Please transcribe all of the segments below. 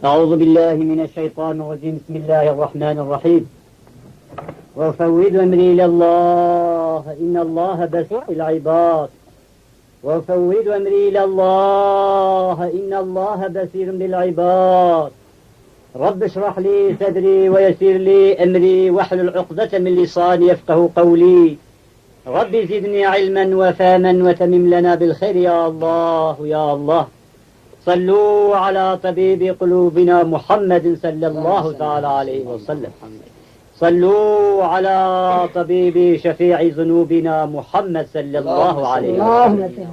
أعوذ بالله من الشيطان الرجيم. بسم الله الرحمن الرحيم. وأفوض أمري إلى الله إن الله بصير بالعباد. وأفوض أمري إلى الله إن الله بصير بالعباد. رب اشرح لي صدري ويسر لي أمري واحلل عقدة من لساني يفقه قولي. رب زدني علما وفهما وتمم لنا بالخير يا الله يا الله. صلوا على طبيب قلوبنا محمد صلى الله تعالى عليه وسلم. صلوا على طبيب شفيع ذنوبنا محمد صلى الله عليه وسلم.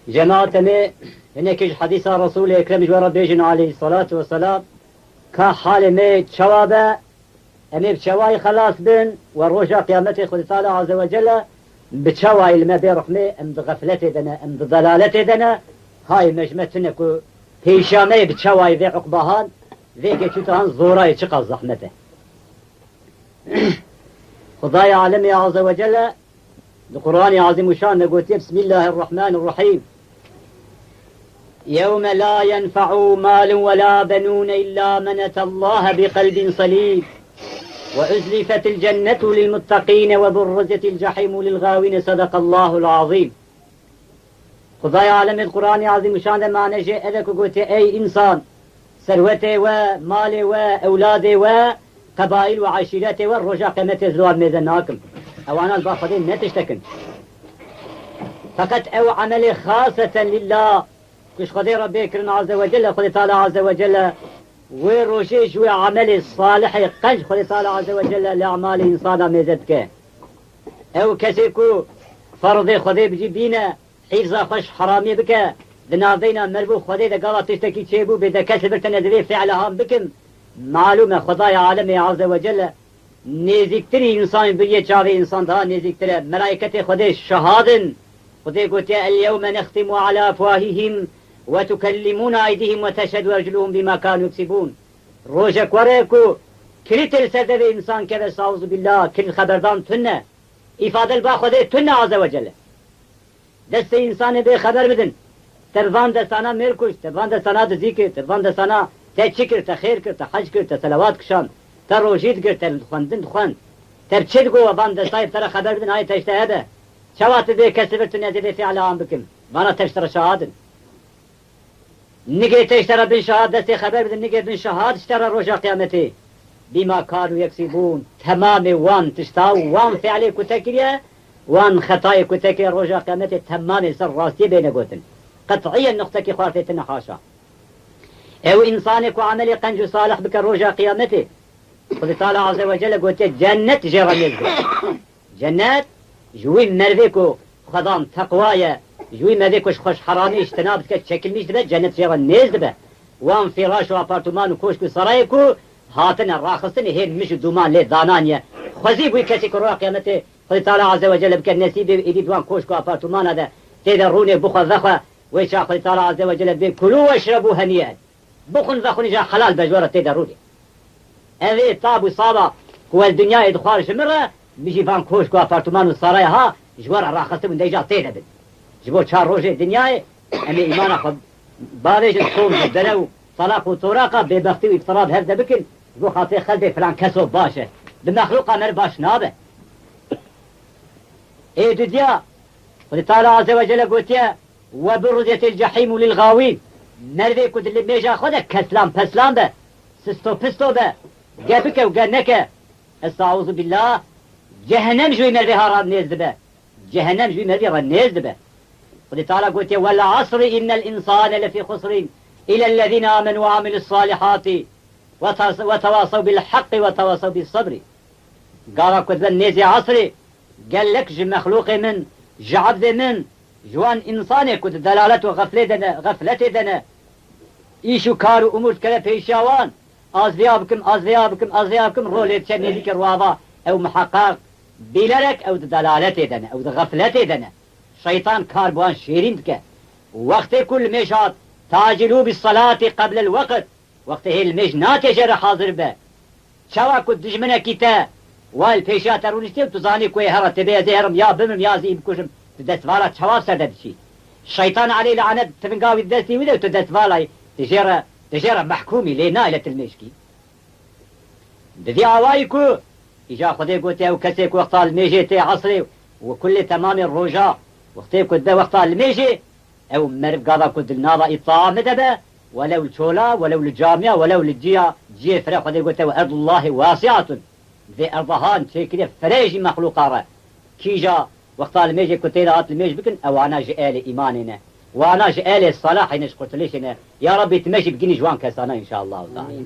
جماعتنا هناك حديث رسول اكرم جوار بيجن عليه الصلاة والسلام كحال ما تشوابه أمي بشواي خلاص بن وروجا قيامته خد تعالى عز وجل بتشواي الماء برحمة أم بغفلته دنا أم بضلالته دنا هاي مجمتنكو هيشامي بتشواي ذي عقبهان ذي كتوتهان زوراي تشقى زحمته. خداي عالمي عز وجل القرآن عظيم شان نقول بسم الله الرحمن الرحيم. يوم لا ينفع مال ولا بنون إلا من أتى الله بقلب سليم وأزلفت الجنة للمتقين وبرزت الجحيم للغاوين. صدق الله العظيم. خداي عالم القرآن العظيم شان ما نجي أذك قلت أي إنسان ثروته وماله وأولاده وقبائل وعشيرته والرجاء قيمته زوار ميزناكم أوانا الباخدين ما تشتكن فقط أو عمل خاصة لله كش خدي ربي كرنا عز وجل خدي تعالى عز وجل وروشيش وعمل الصالح قنج خدي تعالى عز وجل لأعمال إنسان ميزتك أو كسيكو فرض خدي بجيبينا حفظة خش حرامي بك دنادينا مربو خدي دا قالت تشتكي تشيبو بدا كسبرتنا ذي فعلها بكم معلومة خداي عالمي عز وجل نزيكتري إنسان بريه شاوي إنسان ده نزيكتري ملائكة خدي شهادن خدي قلت اليوم نختم على أفواههم وتكلمون أيديهم وتشهد أرجلهم بما كانوا يكسبون. روجك وريكو كريتل سدد إنسان كذا أعوذ بالله كل خبردان تنة إفادة البا خدي تنة عز وجل دست إنسان بخبر بدن ترفان دستانا ميركوش ترفان دستانا ذكر ترفان دستانا تشكر تخير كر تحج كر تسلوات كشان تروجيد كر تخندن خند ترشد جو وبان دستاي ترى خبر بدن هاي تجتهده شوات ذي كسبتنا ذي فعل عام بكم ما تشترى شهادة نجي تشترى بن شهادة خبر بدن نجي بن شهادة اشترى رجع قيامته بما كانوا يكسبون تمام وان تشتاو وان فعلي كتكريا وان خطاي كتكريا رجع قيامته تمام سر راستي بين قوتن قطعيا نقطة كي خارتنا حاشا او انسانك وعمل قنج صالح بك رجع قيامته قل تعالى عز وجل قلت جنة جرى جنات جوي مرذيكو خدام تقوايا جوي مرذيكوش خوش حرامي اجتناب كت شكل مش دبه جنة جرى النيز دبه وان فراش وابارتمان وكوشكو سرايكو هاتنا راخصتني هين مش دومان لي دانانيا خزيب ويكسي كروا قيامته قل تعالى عز وجل بك النسيب ايدي دوان كوشكو ابارتمان هذا تدروني بخ ذخه ويشا قل تعالى عز وجل بكلوا واشربوا هنيئا بخن ذخن جا حلال بجوره تدروني هذه طاب وصابه هو الدنيا ادخال شمره بيجي فان كوشكو ابارتمان وسرايا ها جوار راخصت من ديجا تيدا جبو شهر روجه الدنيا امي ايمان خد بارج الصوم بدنو طلاق وطراقه ببختي واضطراب هذا بكل بو خاطر خلبي فلان كسو باشه بالمخلوق امر باش نابه ايه دنيا قل تعالى عز وجل قلت يا وبرزت الجحيم للغاوين نرفي كنت اللي بيجا خدك كسلام بسلام به سستو بستو به جابك وقنك استعوذ بالله جهنم جوي مرفي هاراب نيز به جهنم جوي مرفي رنيز به قل تعالى قلت يا والعصر إن الإنسان لفي خسر إلى الذين آمنوا وعملوا الصالحات وتواصوا بالحق وتواصوا بالصبر قال كنت بالنيزي عصري قال لك مخلوق من جعب من جوان إنساني كنت دلالته غفلته دنا إيشو كارو أمور كلا بيشاوان أزيابكم رولي تشنيزي كروابا أو محقق بلرك أو دلالته دنا أو غفلته دنا شيطان كاربوان شيرين دكا وقت كل مشات تاجلوا بالصلاة قبل الوقت وقت هي المجنات يجرى حاضر به شوا كنت دجمنا كتا والبيشات رونستي تزاني كوي هرا تبي زهرم يا بمم يا زي بكشم تدسفالا شوا سردشي الشيطان عليه لعنة تفنقاوي الدستي وده تدسفالا تجيرا محكومي لينا إلى المشكي دذي عوايكو إجا خدي قوتي أو كسيك وقتا الميجي تي عصري وكل تمام الرجاء وقتي كنت وقتا الميجي أو مرف قاضا كنت الناضا إطاعة مدبا ولو الشولا ولو الجامعة ولو الجيا جي فرا خدي قوتي وأرض الله واسعة ذي أرضهان شكل فريج مخلوقارا كيجا وقتا الميجي كنت لغات الميجي بكن أو أنا جئالي إيماننا وأنا جئالي الصلاح إنش قلت ليش يا ربي تمشي بقيني جوان كسانا إن شاء الله تعالى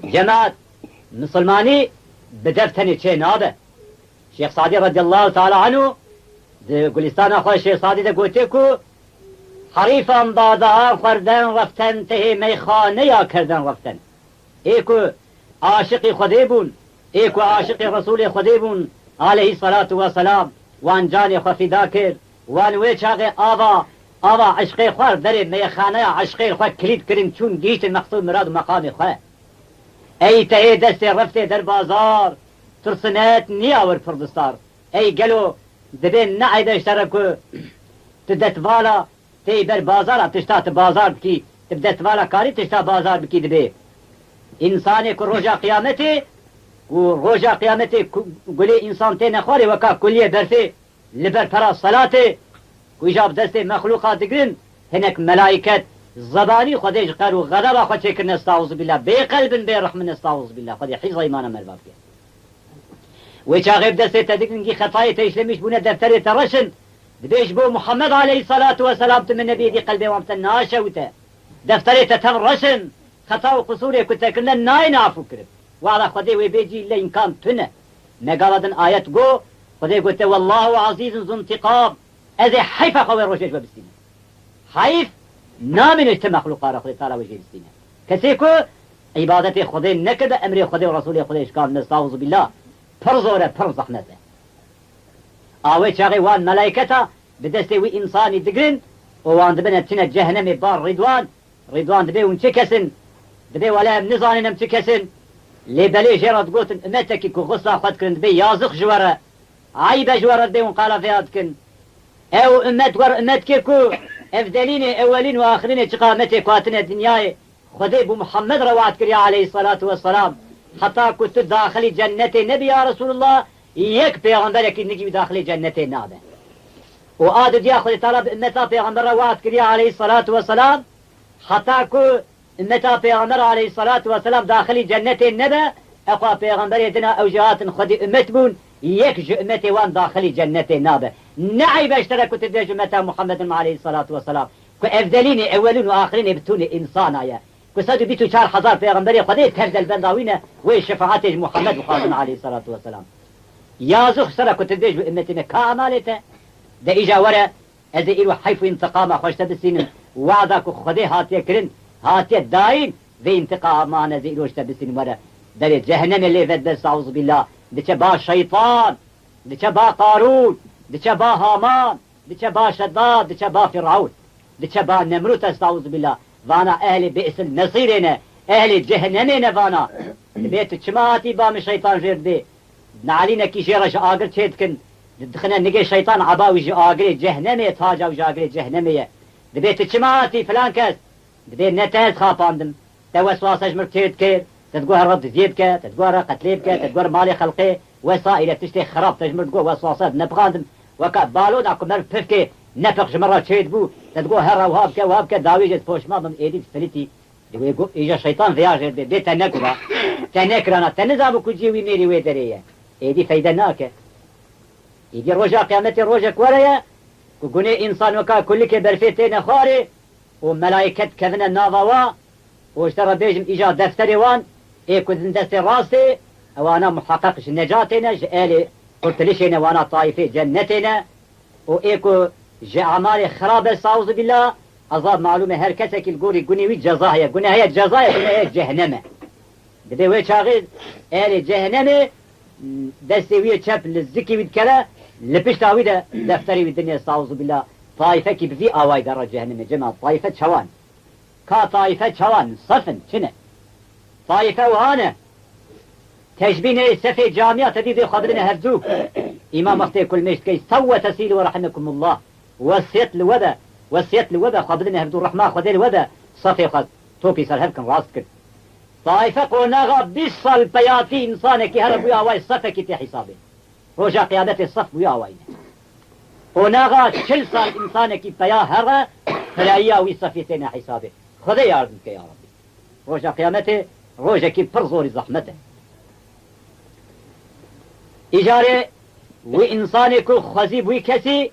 جماعة مسلماني بدفتني شيء نابه شيخ سعدي رضي الله تعالى عنه قلستان أخوة الشيخ سعدي ده قلتكو حريفا ضادها خردن رفتن تهي ميخانيا كردن رفتن ايكو عاشقي خديبون ايكو عاشقي رسول خديبون عليه الصلاة والسلام وان جاني خفي ذاكر وان ويشاغي آبا عشقي خوار دري ميخانيا عشقي خوار كليد كريم چون جيش المقصود مراد مقامي خواه ای تهی دست رفته در بازار ترسنات نیاور فردستار ای گلو دبین نعید اشترکو تدت والا تی بر بازار تشتات بازار بکی تبدت والا کاری تشتا بازار بکی دبی انسانی که روژا قیامتی و روژا قیامتی گلی انسان تی نخواری وکا کلیه برفی لبر پرا صلاتی و ایجاب دست مخلوقات دگرن هنک ملائکت زباني خديج قالوا غضب خد شكر نستعوذ بالله بقلب برحمة نستعوذ بالله خدي حفظ إيمانا مرباب كي ويشاغب دسته تدقنقي خطايا تيشلمش بنا دفتر ترشن دبيش بو محمد عليه الصلاة والسلام من النبي دي قلبي وامتنا شوته دفتر تترشن خطا وقصوري كنت كنا ناين عفو كرب وعلى خدي ويبيجي إلا إن كان تنه نقالدن آيات قو خدي قلت والله عزيز ذو انتقام أذي حيفا خوي روشيش ببستين حيف نامن اجتماع مخلوقات خدي تعالى وجه السنة كسيكو عبادتي خدي نكد أمري خدي ورسولي خدي إشكال نستعوذ بالله فرزورة فرز زحمته آوي شاغي وان ملايكتا بدستي وي إنساني دقرن وان دبنا تنا جهنم بار رضوان دبي ونشكسن دبي ولا نزاني نمتكسن لي بلي جيرات قوتن امتك كو غصة خد كرن دبي يازق جوارة عيبة جوارة دبي ونقالا فيها دكن او امت ور امت كيكو افدلين اولين واخرين اقامتي كواتنا دنياي خدي بو محمد روات كريا عليه الصلاة والسلام حتى كنت داخل جنتي نبي يا رسول الله يك پیغمبرك نجي داخل جنتي نابه وآد دي اخذ طلب امتا پیغمبر روات كريا عليه الصلاة والسلام حتى كو امتا پیغمبر عليه الصلاة والسلام داخل جنتي نبه اقوى پیغمبر يدنا اوجهات خدي امت بون يك جو امتي وان داخل جنتي نابه نعي باشتركوا تدرج امتا محمد عليه الصلاة والسلام كو افدلين اولين واخرين بتون انسان ايا كو صدو بيتو 4000 پیغمبر خدي ترد البنداوين وشفاعات محمد وخاتم عليه الصلاة والسلام يا زخ سركوا تدرج امتنا كامالته ده اجا ورا از ايرو حيف انتقام خوشت بسين وعدك خدي هاتي كرن هاتي داين ذي انتقامان زي روشت بسين ورا در جهنم اللي فد اعوذ بالله دچه با شيطان دچه با قارون دچه با هامان دچه با شداد دچه با فرعون دچه با نمرود استعوذ بالله وانا اهل بئس النصيرنا اهل جهنمنا وانا بيت چماتي بام شيطان جردي نعلينا كي جيرش آگر چيدكن دخنا نجي شيطان عباوي جو آگر جهنمي تاجا وجا آگر جهنمي دبيت چماتي فلان كس دبي نتاز خاپاندم توسواسش مرتيد كير تتقوها رد زيدك تتقوها قتليبك تتقوها مالي خلقي وسائل تشتي خراب تجمر تقوها وسواسات نبغاندم وكا بالون اكو مر بفكي نفقش مرة تشيد بو تتقوها هرا وهابك داويجت فوش ما من ايدي فلتي يقول اجا شيطان فياجر دي تنكرا تنكرانا تنزابو كجيوي ميري ويدريه ايدي فايدناك يجي رجا قيامتي رجا ورايا كوني انسان وكا كلك برفيتين خاري وملائكة كذنا نافوا واشترى بيجم اجا دفتري وان ايكو دستي راسي وانا محققش نجاتنا جالي قلت ليش وانا طايفي جنتنا وايكو اعمالي خرابه استعوذ بالله عذاب معلومه هركتك القوري قنيوي جزايا قني هي جزايا قني هي جهنمه بدي وي شاغل آل جهنمه دستي وي تشاب للزكي ويدكلا لبشتاوي ده دفتري بالدنيا استعوذ بالله طائفه كي بفي اواي در جهنم جماعه طائفه شوان كا طائفه شوان صفن شنو طائفه وهانه تجبين سفي جامعة تديد خضرنا هرزوك إمام أختي كل مشت كي سوى تسيل ورحمكم الله وسيط لودا وسيت الوبا خبرنا هبدو الرحمة خذ الوبا صفي خذ توبي سر هبكن راست كد طائفة قناغا بيصل بياتي إنسانك هرب ويا واي صفك في حسابه رجع قيادة الصف ويا واي قناغا كل صال إنسانك بيا هرب فلا ياوي صفيتنا حسابه خذ ياردك يا ربي رجع قيامته رجع كي برزور زحمته إجارة وإنسانك خزيب وكسي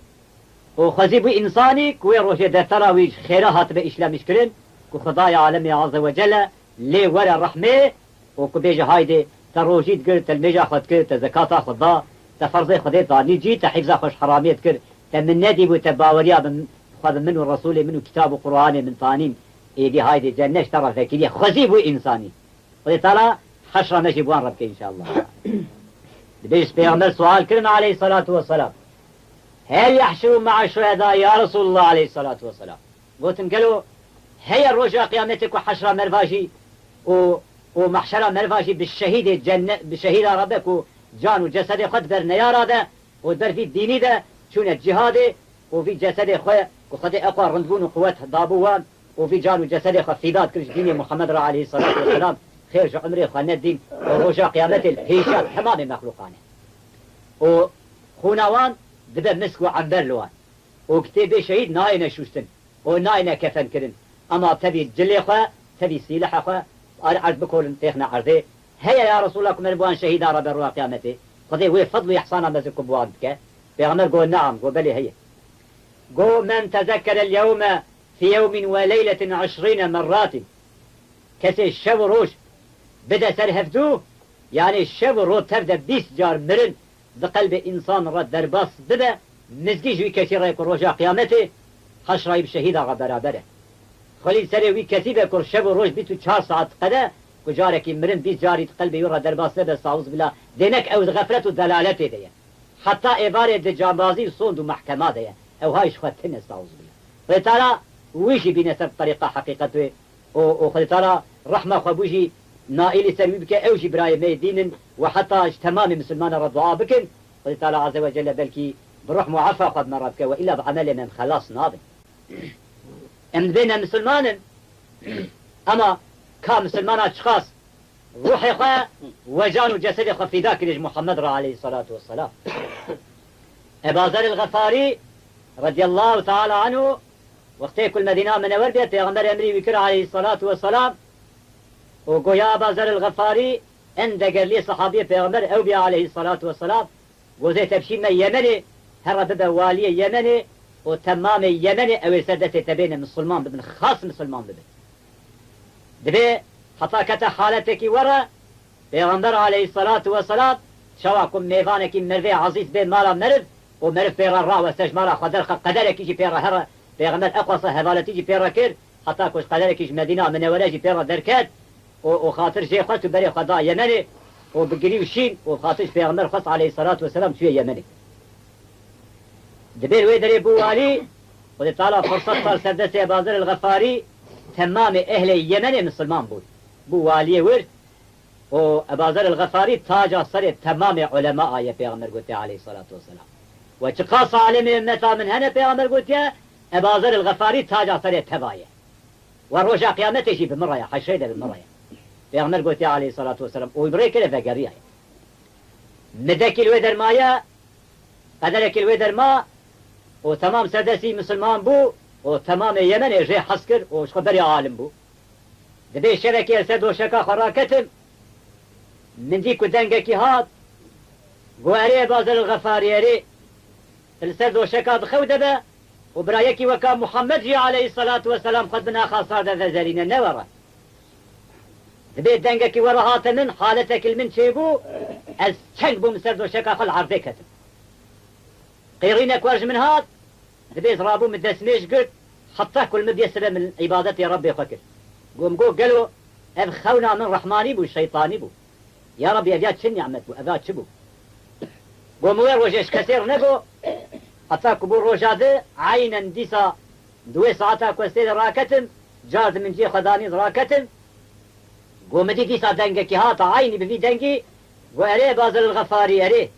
وخزيب إنسانك ويروح دفترا ويش خيرات بإسلام إشكرين وخدايا عالمي عز وجل لي ورا رحمة وكبيجة هايدي تروجيت قرت الميجا خد كرت زكاة خدا تفرزي خديت ضاني جيت حفظة خوش حراميت كرت تمن ندي وتباوريا من خذ منه الرسول منه كتاب وقرآن من طانين إيدي هايدي جنش ترى فكرية خزيب إنساني قلت ترى حشرة ماشي بوان ربك إن شاء الله بيش بيعمل سؤال كرنا عليه الصلاة والسلام هل يحشروا مع الشهداء يا رسول الله عليه الصلاة والسلام قلت قالوا هي الرجاء قيامتك وحشرة مرفاجي ومحشرة مرفاجي بالشهيد الجنة بالشهيد ربك وجان وجسد خد بر نيار هذا ودبر في الديني ده شون الجهاد وفي جسد خويا وخد أقوى رندبون وقوات ضابوان وفي جان وجسد خفيدات كل دين محمد عليه الصلاة والسلام خير عمري خلنا الدين ورجاء قيامته الهيشات حمام مخلوقانه وخوناوان دبر مسك وعنبر لوان وكتب شهيد ناينا شوشتن وناينا كفن كرن اما تبي جلي خوا تبي سلاح خوا عرض بكل تيخنا عرضي هيا يا رسول الله كمن بوان شهيد رب الروا قيامته خذي وي فضل يحصانا مزكم بوان بك بيغمر قول نعم قول بلي هي قول من تذكر اليوم في يوم وليلة 20 مرات كسي الشب روش بدا سرهفدوه يعني الشب رو تبدا 20 جار مرن بقلب انسان رد درباس بدا مزجي جوي كثير يكون رجاء قيامته حشره بشهيد برابره خليل سري وي كثير يكون شب روش بيتو 4 ساعات قدا وجارك مرن 20 جاري قلبي يرى درباس بدا استعوذ بالله دينك او غفلته ودلالته دي حتى عباره جامبازي صوند ومحكمه دي او هاي شختن استعوذ بالله فترى ويجي بنسب طريقه حقيقته وخلترى رحمه خبوجي نائل سلوي بك اوجي براي ميدين وحتى تمام مسلمان رضعا بكن قلت الله عز وجل بلكي بروح معفى قد مرتك والا بعمل من خلاص ناضي ام بين مسلمان اما كمسلمان اشخاص روحي خا وجان وجسد خفيداك لج محمد عليه الصلاه والسلام ابا ذر الغفاري رضي الله تعالى عنه وقت كل مدينه منور بيت پیغمبر امري وكر عليه الصلاه والسلام وقويا أبا ذر الغفاري عند قال لي صحابي پیغمبر أو بي عليه الصلاة والسلام وزي تبشيم يمني هرب بوالي يمني وتمام يمني أو سدت تبين مسلمان ببن خاص مسلمان ببن دبي حتى كتا حالتك ورا پیغمبر عليه الصلاة والسلام شواكم ميفانك مرفي عزيز بين مالا مرف ومرف بيرا را واستجمارا خدر قدرك يجي بيرا هرا پیغمبر أقوى هذا تيجي بيرا كير حتى كوش قدرك يجي مدينة من ولاجي بيرا دركات وخاطر شيء خاطر بري قضاء يمني وبقري وشين وخاطر پیغمبر خاص عليه الصلاة والسلام شوية يمني دبير ويدري بوالي ودي طالع فرصة صار سردسي أبا ذر الغفاري تمام أهل اليمن مسلمان بوالي ورد وأبا ذر الغفاري تاج صار تمام علماء يا پیغمبر قلت عليه الصلاة والسلام وشقاص عالم متى من هنا پیغمبر قلت أبا ذر الغفاري تاج صار تبايا والرجع قيامته شي بمرة حشيده بالمرة پیغمبر قلت عليه الصلاة والسلام ويبري كده فقريه مدك الودر مايا قدرك الودر ما وتمام سدسي مسلمان بو وتمام يمن اجي حسكر وش خبري عالم بو دبي شركي سد وشكا خراكتم من ديك ودنقك هاد قواري بازل الغفاري يري السد وشكا بخودبه وبرايكي وكان محمد جي عليه الصلاة والسلام قد بنا خاصار ذا زرين النورة دبيت دنقك ورا هاتمن حالتك المن شيبو از چنگ بو مسرد وشكا خل عرضي كتم قيرينك ورج من هات دبيت رابو مدسميش قلت حتى كل مدي سبب من عبادتي ربي خكر قوم قالوا ابخونا من رحماني بو الشيطاني بو يا ربي ابيات شن نعمت بو ابيات شبو قوم وير وجيش كثير نبو حتى كبور روجاده عينا ديسا دوي ساعتا كوستيل راكتم جارد من جي خداني راكتم قوم دي ديسا دنگكي هاتا عيني بفي دنگي واري بازل الغفاري اري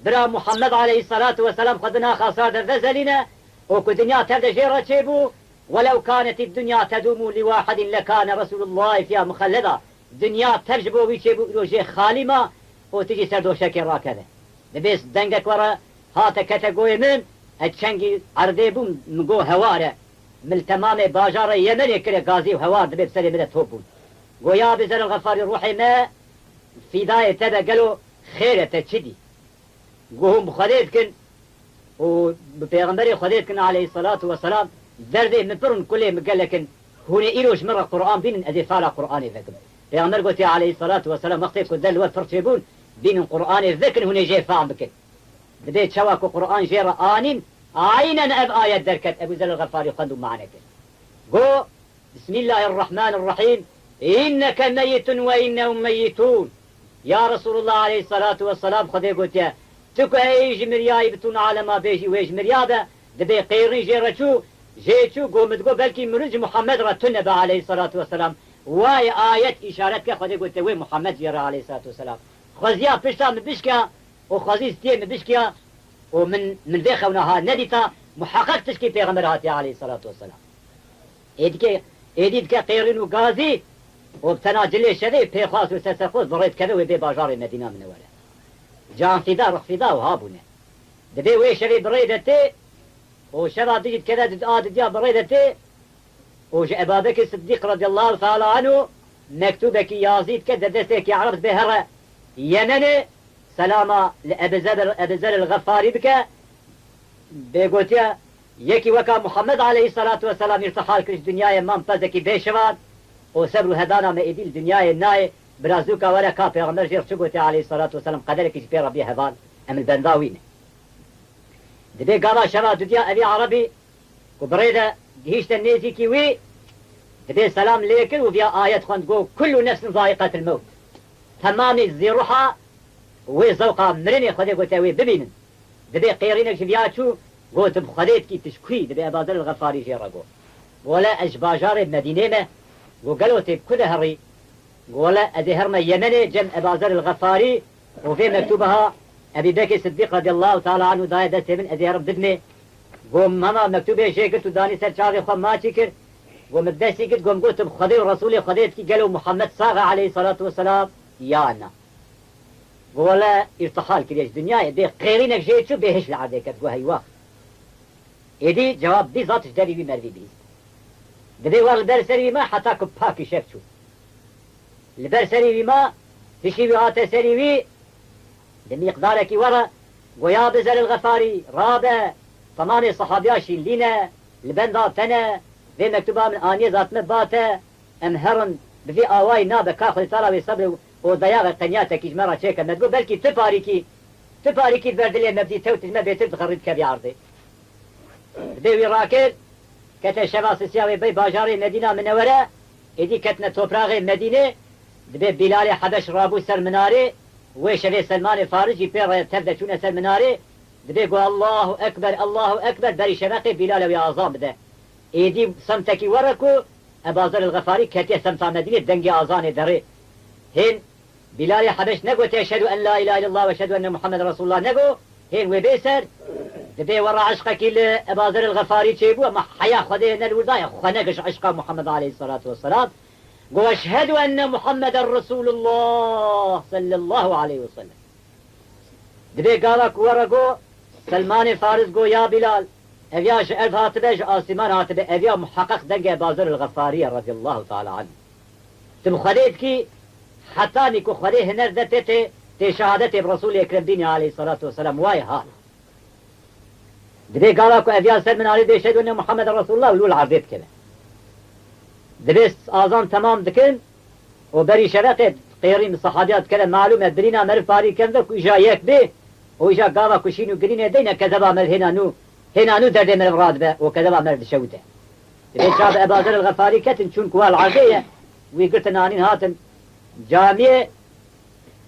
برا محمد عليه الصلاة والسلام خدنا خاصار در ذزلنا وكو دنيا تبدا جيرة تشيبو ولو كانت الدنيا تدوم لواحد لكان رسول الله فيها مخلدا دنيا ترجبو ويشيبو روجي خالما وتجي سردو شكل راكذا دبيس دنگك ورا هاتا كتاقوي من اتشنگي عرضي بوم مقو هواره من تمام باجار يمن يكري غازي وهوار دبيت سري مدى توبون قويا بزر الغفاري روحي ما في داية تبا قالوا خيرة تشدي قوهم خليتكن وبيغمبري خليتكن عليه الصلاة والسلام دردي مبرن كله قال لكن هنا إلوش مرة قرآن بين أدفال قرآن ذكر بيغمبر قلت عليه الصلاة والسلام مختيف كدل وفرشبون بين القرآن الذكر هنا جاي فاهم بكن بديت شواكو قرآن جيرا آنين عينا أب آيات دركت أبو ذر الغفاري خندوا معنا كده قو بسم الله الرحمن الرحيم إنك ميت وإنهم ميتون يا رسول الله عليه الصلاة والسلام خدي قلت يا تكو ايج مرياي بتون على ما بيجي ويج مريابة دبي قيرين جيرتشو جيتشو قومت قو بلكي مرج محمد رتنبا عليه الصلاة والسلام واي آيات إشارتك خدي قلت وين محمد جيرا عليه الصلاة والسلام خزيا بشتا مبشكا وخزي ستي مبشكا ومن ذي خونها نديتا محقق تشكي بيغمراتي عليه الصلاة والسلام إيديك قيرين وقازي وبتنا جلي شذي بيخاص وسسخوز بريد كذا وبي باجار المدينة من ولا جان فدا رخ فدا وهابونه دبي وي شذي بريدتي وشرا ديت كذا داد ديا بريدتي وجاء بابك الصديق رضي الله تعالى عنه مكتوبك يازيد كذا دستك يعرف بهرة يمني سلامة لأبزر الغفاري بك بيقوتيا يكي وكا محمد عليه الصلاة والسلام يرتحال كرش دنياي مام فزكي بيشواد وسبرو هدانا ما إديل دنياي الناي برازوكا ولا كافي غمر جير شقوتي عليه الصلاة والسلام قدرك يجبير ربي هبال أم البنداوين دبي قالا شرا دوديا أبي عربي وبريدة هيشت النيزي كيوي دبي سلام ليكن وفيها آيات خندقو كل نفس ذائقة الموت تمامي الزي روحا وزوقا مرني خدي قلت وي ببينن دبي قيرينك شبياتشو قلت بخليت كي تشكوي دبي أبادر الغفاري جيرقو ولا أجباجار المدينة ما قالوا تب كل هري ولا أدهرنا يمني جم أبازر الغفاري وفي مكتوبها أبي بكر الصديق رضي الله تعالى عنه داية دسته من أدهر بدمي قوم ماما مكتوبة شيء قلت داني سرشاري خم ما شكر قوم الدسي قلت بخدي ورسولي خديت كي قالوا محمد صاغة عليه الصلاة والسلام يانا ولا ارتحال كريش دنيا دي قيرينك جيت شو بيهش لعديك تقول هيوا يدي جواب دي ذاتش داري بي مروي بيز دبي ور البرسري ما حتى كباكي شفتو البرسري ما تشي بيعات سريوي بمقدارك ورا ويا بزر الغفاري رابع ثمانية صحابياشي لنا البندا تنا في مكتوبة من آنية ذات مباتة امهرن بفي آواي نابا كاخذ ترى ويصبر وضياغ قنياتك إجمارة شيكا ما تقول بلكي تباريكي بردلي مبدي توت ما بيتر تخرج كبي عرضي دبي راكل كتا شباس السياوي بي باجاري مدينة منورة إدي كتنا توبراغي مدينة دبي بلال حبش رابو سر مناري وشبي سلمان فارجي بير تبدا شون سر مناري دبي قول الله أكبر بري شبقي بلال ويا عظام بدا إدي سمتكي وركو أبازر الغفاري كتي سمتا مدينة دنجي آزاني دري هين بلال حبش نقو تشهد أن لا إله إلا الله وأشهد أن محمد رسول الله نقو هين وبيسر دبي ورا عشقك لأبازر الغفاري تشيبو ما حيا خدينا الورداية خنقش عشق محمد عليه الصلاة والسلام وأشهد أن محمد رسول الله صلى الله عليه وسلم دبي قالك ورقو سلمان فارس قو يا بلال أبيا شعب هاتبه آسمان هاتبه أبيا محقق دنجة أبازر الغفاري رضي الله تعالى عنه تم خليتكي حتى نكو خليه هنر دتته تشهادته برسول اكرم دين عليه الصلاة والسلام واي حال دبي قالك أبيا سلمان عليه يشهد أن محمد رسول الله ولول عرضيت كده دبي آذان تمام دكن وبري شرقت قيرين الصحابيات كده معلومة برينا مرفاري كم ذاك إجا يكبه وإجا قالك وشينو قرينا دينا كذبا مل هنا نو درد من الراد به وكذبا مل شوته دبي شاب أبازر الغفاري كتن شون كوال عرضية ويقلت نانين هاتن جامعة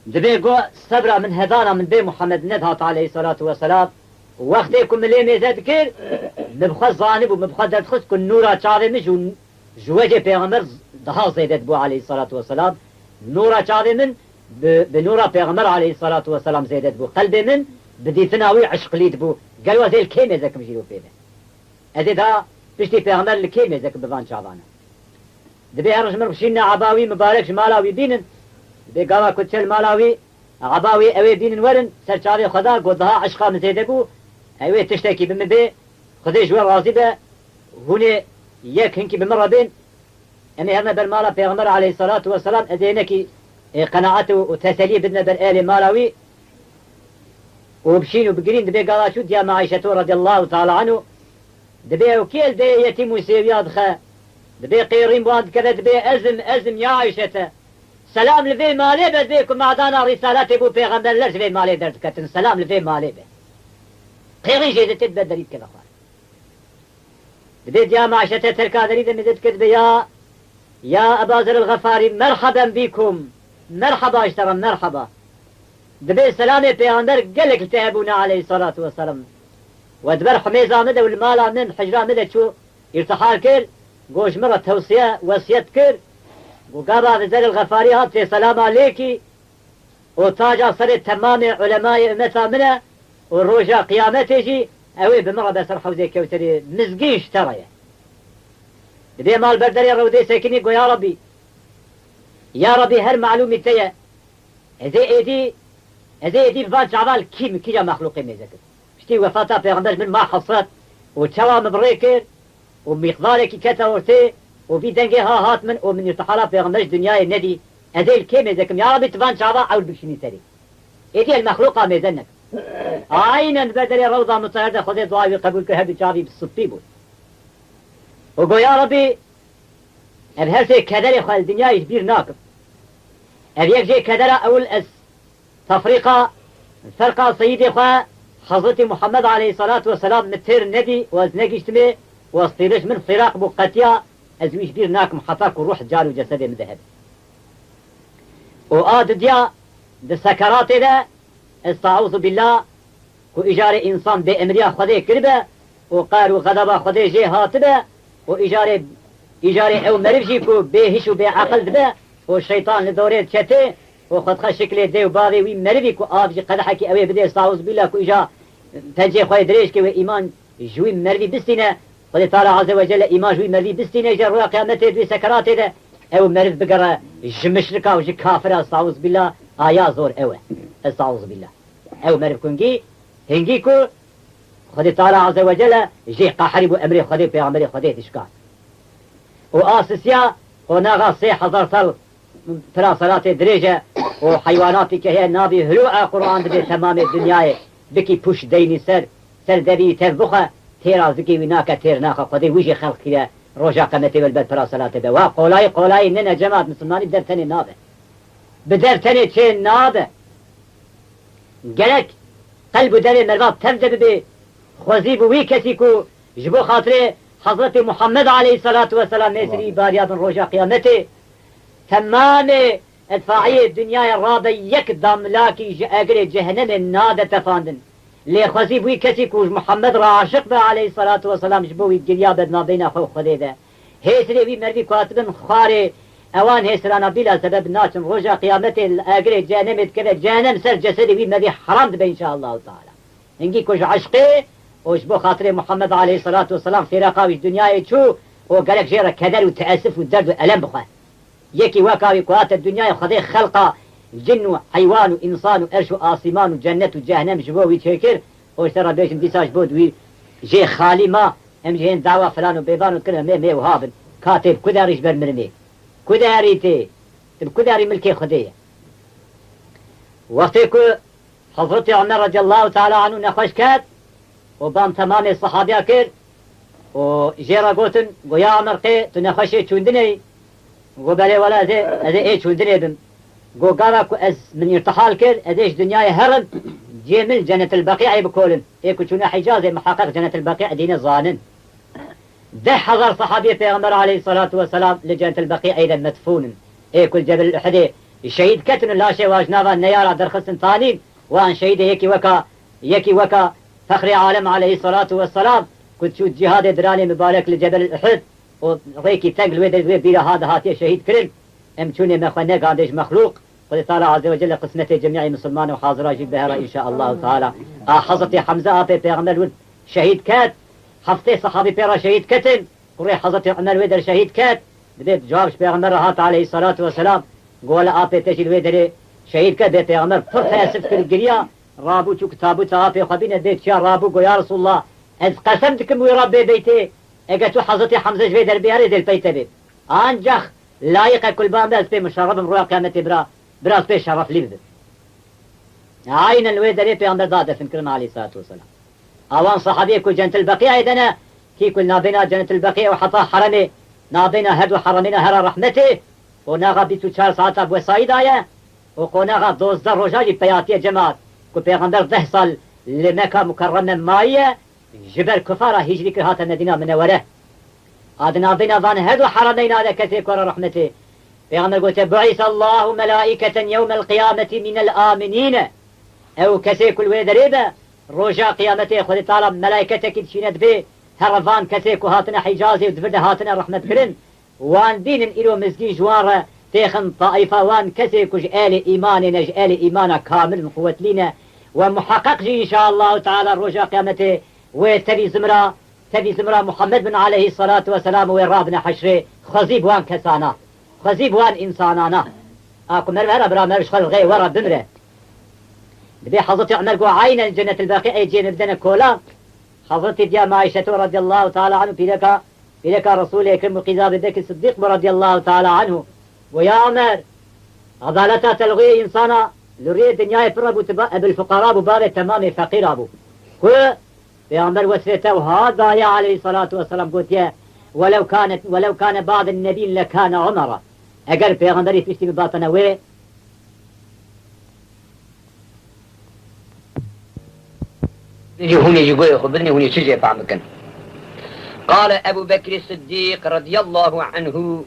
دبي قو صبرا من هدانا من بي محمد ندهت عليه الصلاة والسلام وقتكم ملي ميزاد كير مبخى ظانب ومبخى دخس كن نورا چاوي من جوجه پیغمبر daha زيدت بو عليه الصلاة والسلام نورا چاوي من بنورا پیغمبر عليه الصلاة والسلام زيدت بو قلبي من بدي ثناوي عشق ليد بو قالوا زي الكيمة ذاك مجيلو فيه ازي دا بشتي پیغمبر لکی میزک بوان چاوانه دبی هرش مرشین عباوی مبارک مالاوی بینن دبی گاوا کتل مالاوی عباوی اوی بینن ورن سرچاوی خدا گودها عشقا مزیده بو اوی تشتکی بمبی خدای جوار راضی به هونه یک هنکی بمره بین امی هرنا بالمالا پیغمبر علیه الصلاة والسلام ازینکی قناعت و تسلی بدنا بالآل مالاوی وبشين وبقرين دبي قال شو يا معيشة رضي الله تعالى عنه دبي وكيل دبي يتيم وسيوياد خا دبي قيرين بواد كذا دبي أزم يا عائشة سلام لفي مالي بديكم معدانا رسالتي بو پیغمبر لرش في مالي درد كتن سلام لفي مالي به قيرين جيدة تدبى دريد كذا خار دبي يا معيشة تركا دريد مدد كذب يا أبا ذر الغفاري مرحبا بكم مرحبا اشترى مرحبا دبي سلامي پیغمبر قلق التهبونا عليه الصلاة والسلام ودبر حميزة مدى والمالا من حجرة مدى شو ارتحال كر قوش مرة توصية وصيت كر وقابا بذر الغفاري هات سلام عليكي وتاجا صرت تمام علماء امتا منه والروجا قيامته اوي بمرة بس حوزي كوتري مزقين اشتريه دبي مال بردري رودي ساكني قو يا ربي هر معلومي تيا ازي ايدي بفان شعبال كيجا مخلوقي ميزكر شتي وفاتا پیغمبر من ما حصرت وشوا مبريكر ومقدارك كتا ورتي وفي دنجي هات من ومن ارتحالا پیغمبر دنياي ندي ازي الكي ميزكم يا ربي تفان شعبال عود بشني تري ايدي المخلوقة ميزنك عينا بدري روضة مطيردة خذي دعاوي قبول كهبي شعبي بالصبي بود وقو يا ربي ابهرتي كدري خال الدنيا يجبير ناقف ابيك جي كدرة اول اس تفريقة فرقة سيدي خوا حضرت محمد عليه الصلاة والسلام متر ندي وازنك اجتمي واصطيرش من فراق بقتيا ازويش بير ناك محطاك وروح جال وجسد مذهب وآد ديا دسكرات ده استعوذ بالله كو إجارة إنسان بأمريا خذي كربه وقار وغضبا خذي جي هاتبه وإجارة أو مرفجي كو بهش وبعقل دبه والشيطان لدوري تشته وخد شكل دي وباضي وي مربي كو آفجي قدحكي أوي بدي استعوذ بالله كو إجا تنجي خوي دريش كي وإيمان جوي مربي بستينه خذي تعالى عز وجل إيمان جوي مربي بستينه جا رويا قيامته دوي سكراته ده أو مرف بقرا جمشركا وجي كافر استعوذ بالله آيا زور أوه استعوذ بالله أو مرف كونجي هنجي كو خذي تعالى عز وجل جي قحرب أمري خذي بيعمري خذي تشكال وآسسيا وناغا 3000 طل ترى صلاة دريجة وحيواناتي كهي نابي هلوعة قرآن دبي تمام الدنيا بكي بوش ديني سر دبي تربخة تيرا زكي وناكا تير ناخا قدي ويجي خلق كده رجع قمتي والبد ترى صلاة دوا قولاي إننا جماعة مسلماني بدرتني نابه بدرتني تشين نابه قالك قلب دري مرباب تفدب بي خوزيب وي كسيكو جبو خاطري حضرت محمد عليه الصلاة والسلام نسري بارياد رجع قيامته تمام ادفاعية الدنيا الرابع يكدم لاكي اقري جهنم النادة تفاندن لي خوزيب وي كسيكو محمد راشق به عليه الصلاة والسلام جبوي الجريا بدنا بين اخو خديده هيسري وي مربي كاتبن خاري اوان هيسرانا بلا سبب ناشن رجع قيامته اقري جهنم كذا جهنم سر جسدي وي مربي حرام دبي ان شاء الله تعالى انجي كوج عشقي وجبو خاطر محمد عليه الصلاة والسلام في رقاوي الدنيا يشو وقالك جيرا كدر وتأسف والدرد والألم بخواه يكي واكاوي كوات الدنيا وخذي خلقه جن وحيوان وإنسان وأرش وآصمان وجنة وجهنم جبو ويتشكر واشترى بيش مديساش بود جي خالي ما ام جهين دعوة فلان وبيبان وكلها مي وهابن كاتب كداريش برمرمي كداريتي كداري ملكي خديه وقتكو حضرت عمر رضي الله تعالى عنه نخوش كات وبام تمام الصحابة كير وجيرا قوتن ويا عمر قي تنخشي تشوندني وقالي ولا ازي ايه تشوندني بم قالك از من يرتحال كير ازيش دنياي هرم جي من جنة البقيع بكولن ايه كنتونا حجازي محقق جنة البقيع دين الظانن ده حضر صحابي پیغمبر عليه الصلاة والسلام لجنة البقيع ايضا مدفون ايه كل جبل الاحدي الشهيد كتن لا شيء واجنابا نيارا درخصن ثانين وان شهيد يكي وكا فخر عالم عليه الصلاة والسلام كنت شو جهاد دراني مبارك لجبل الأحد وريكي تنقل ويدر بيرا هذا هاتي شهيد كرم امتوني مخوانا قادش مخلوق قد تعالى عز وجل قسمته جميع مسلمان وحاضرة جيب بهرة إن شاء الله تعالى حضرتي حمزة أبي بيغمر شهيد كات هفته صحابي پیرا شهید کتن قري حضرت عمر ويدر شهید کت بديت جوابش پیغمبر هات عليه الصلاة والسلام قول آبي تشيل ويدر شهید کت بيت پیغمبر پر فاسف كل قريا رابو چو كتابو آبي خبين ديت شا رابو قو يا رسول الله از قسم دكم ويربي بيتي اگه تو حضرت حمزه ويدر بياري دل بيت بيت انجخ لايق كل بام دست بي مشرب مروع قيامت براس بي شرف لي بدت عين الويدر پیغمبر داد فنكرم عليه الصلاة والسلام اوان صحابي كو جنة البقيع ايدنا كي كل نابنا جنة البقيع وحطا حرمي نابنا هدو حرمنا هرا رحمته وناغا بيتو 4 ساعات ابو سعيد آية وقوناغا 12 رجاجي بياتي جماعت كو پیغمبر 10 سال لمكة مكرمة ماية جبل كفارة هجري كهات المدينة منورة ادنا بنا ظن هدو حرمين هذا كثير كرة رحمته پیغمبر قلت بعث الله ملائكة يوم القيامة من الآمنين او كثير كل ويدريبه روجا قيامته خذ تعالى ملائكتك تشيند به هرفان كسيكو هاتنا حجازي ودفرد هاتنا رحمة كرن وان دين إلو مزقي جوارة تيخن طائفة وان كسيكو جآل إيمان نجآل إيمان كامل من قوة لنا ومحقق جي إن شاء الله تعالى روجا قيامته وتبي زمرة محمد بن عليه الصلاة والسلام ويرابنا حشره خزيب وان كسانا خزيب وان إنسانانا أكو مرمى برا مرش خلقه ورا بمره بدي حضرتي عمر قو عين الجنة الباقية يجين بدنا كولا حضرتي ديا معيشة رضي الله تعالى عنه في لك رسول يكرم قذاب ذاك الصديق رضي الله تعالى عنه ويا عمر عدالتها تلغي إنسانا لري الدنيا يفرق بالفقراء بباب تمام فقير أبو كو يا عمر وسيته وهذا يا عليه الصلاة والسلام قلت يا ولو كان بعض النبي لكان عمر أقل في عمر تشتي بباطنا ويه هوني يقول خبرني هوني شجع فعمكن قال أبو بكر الصديق رضي الله عنه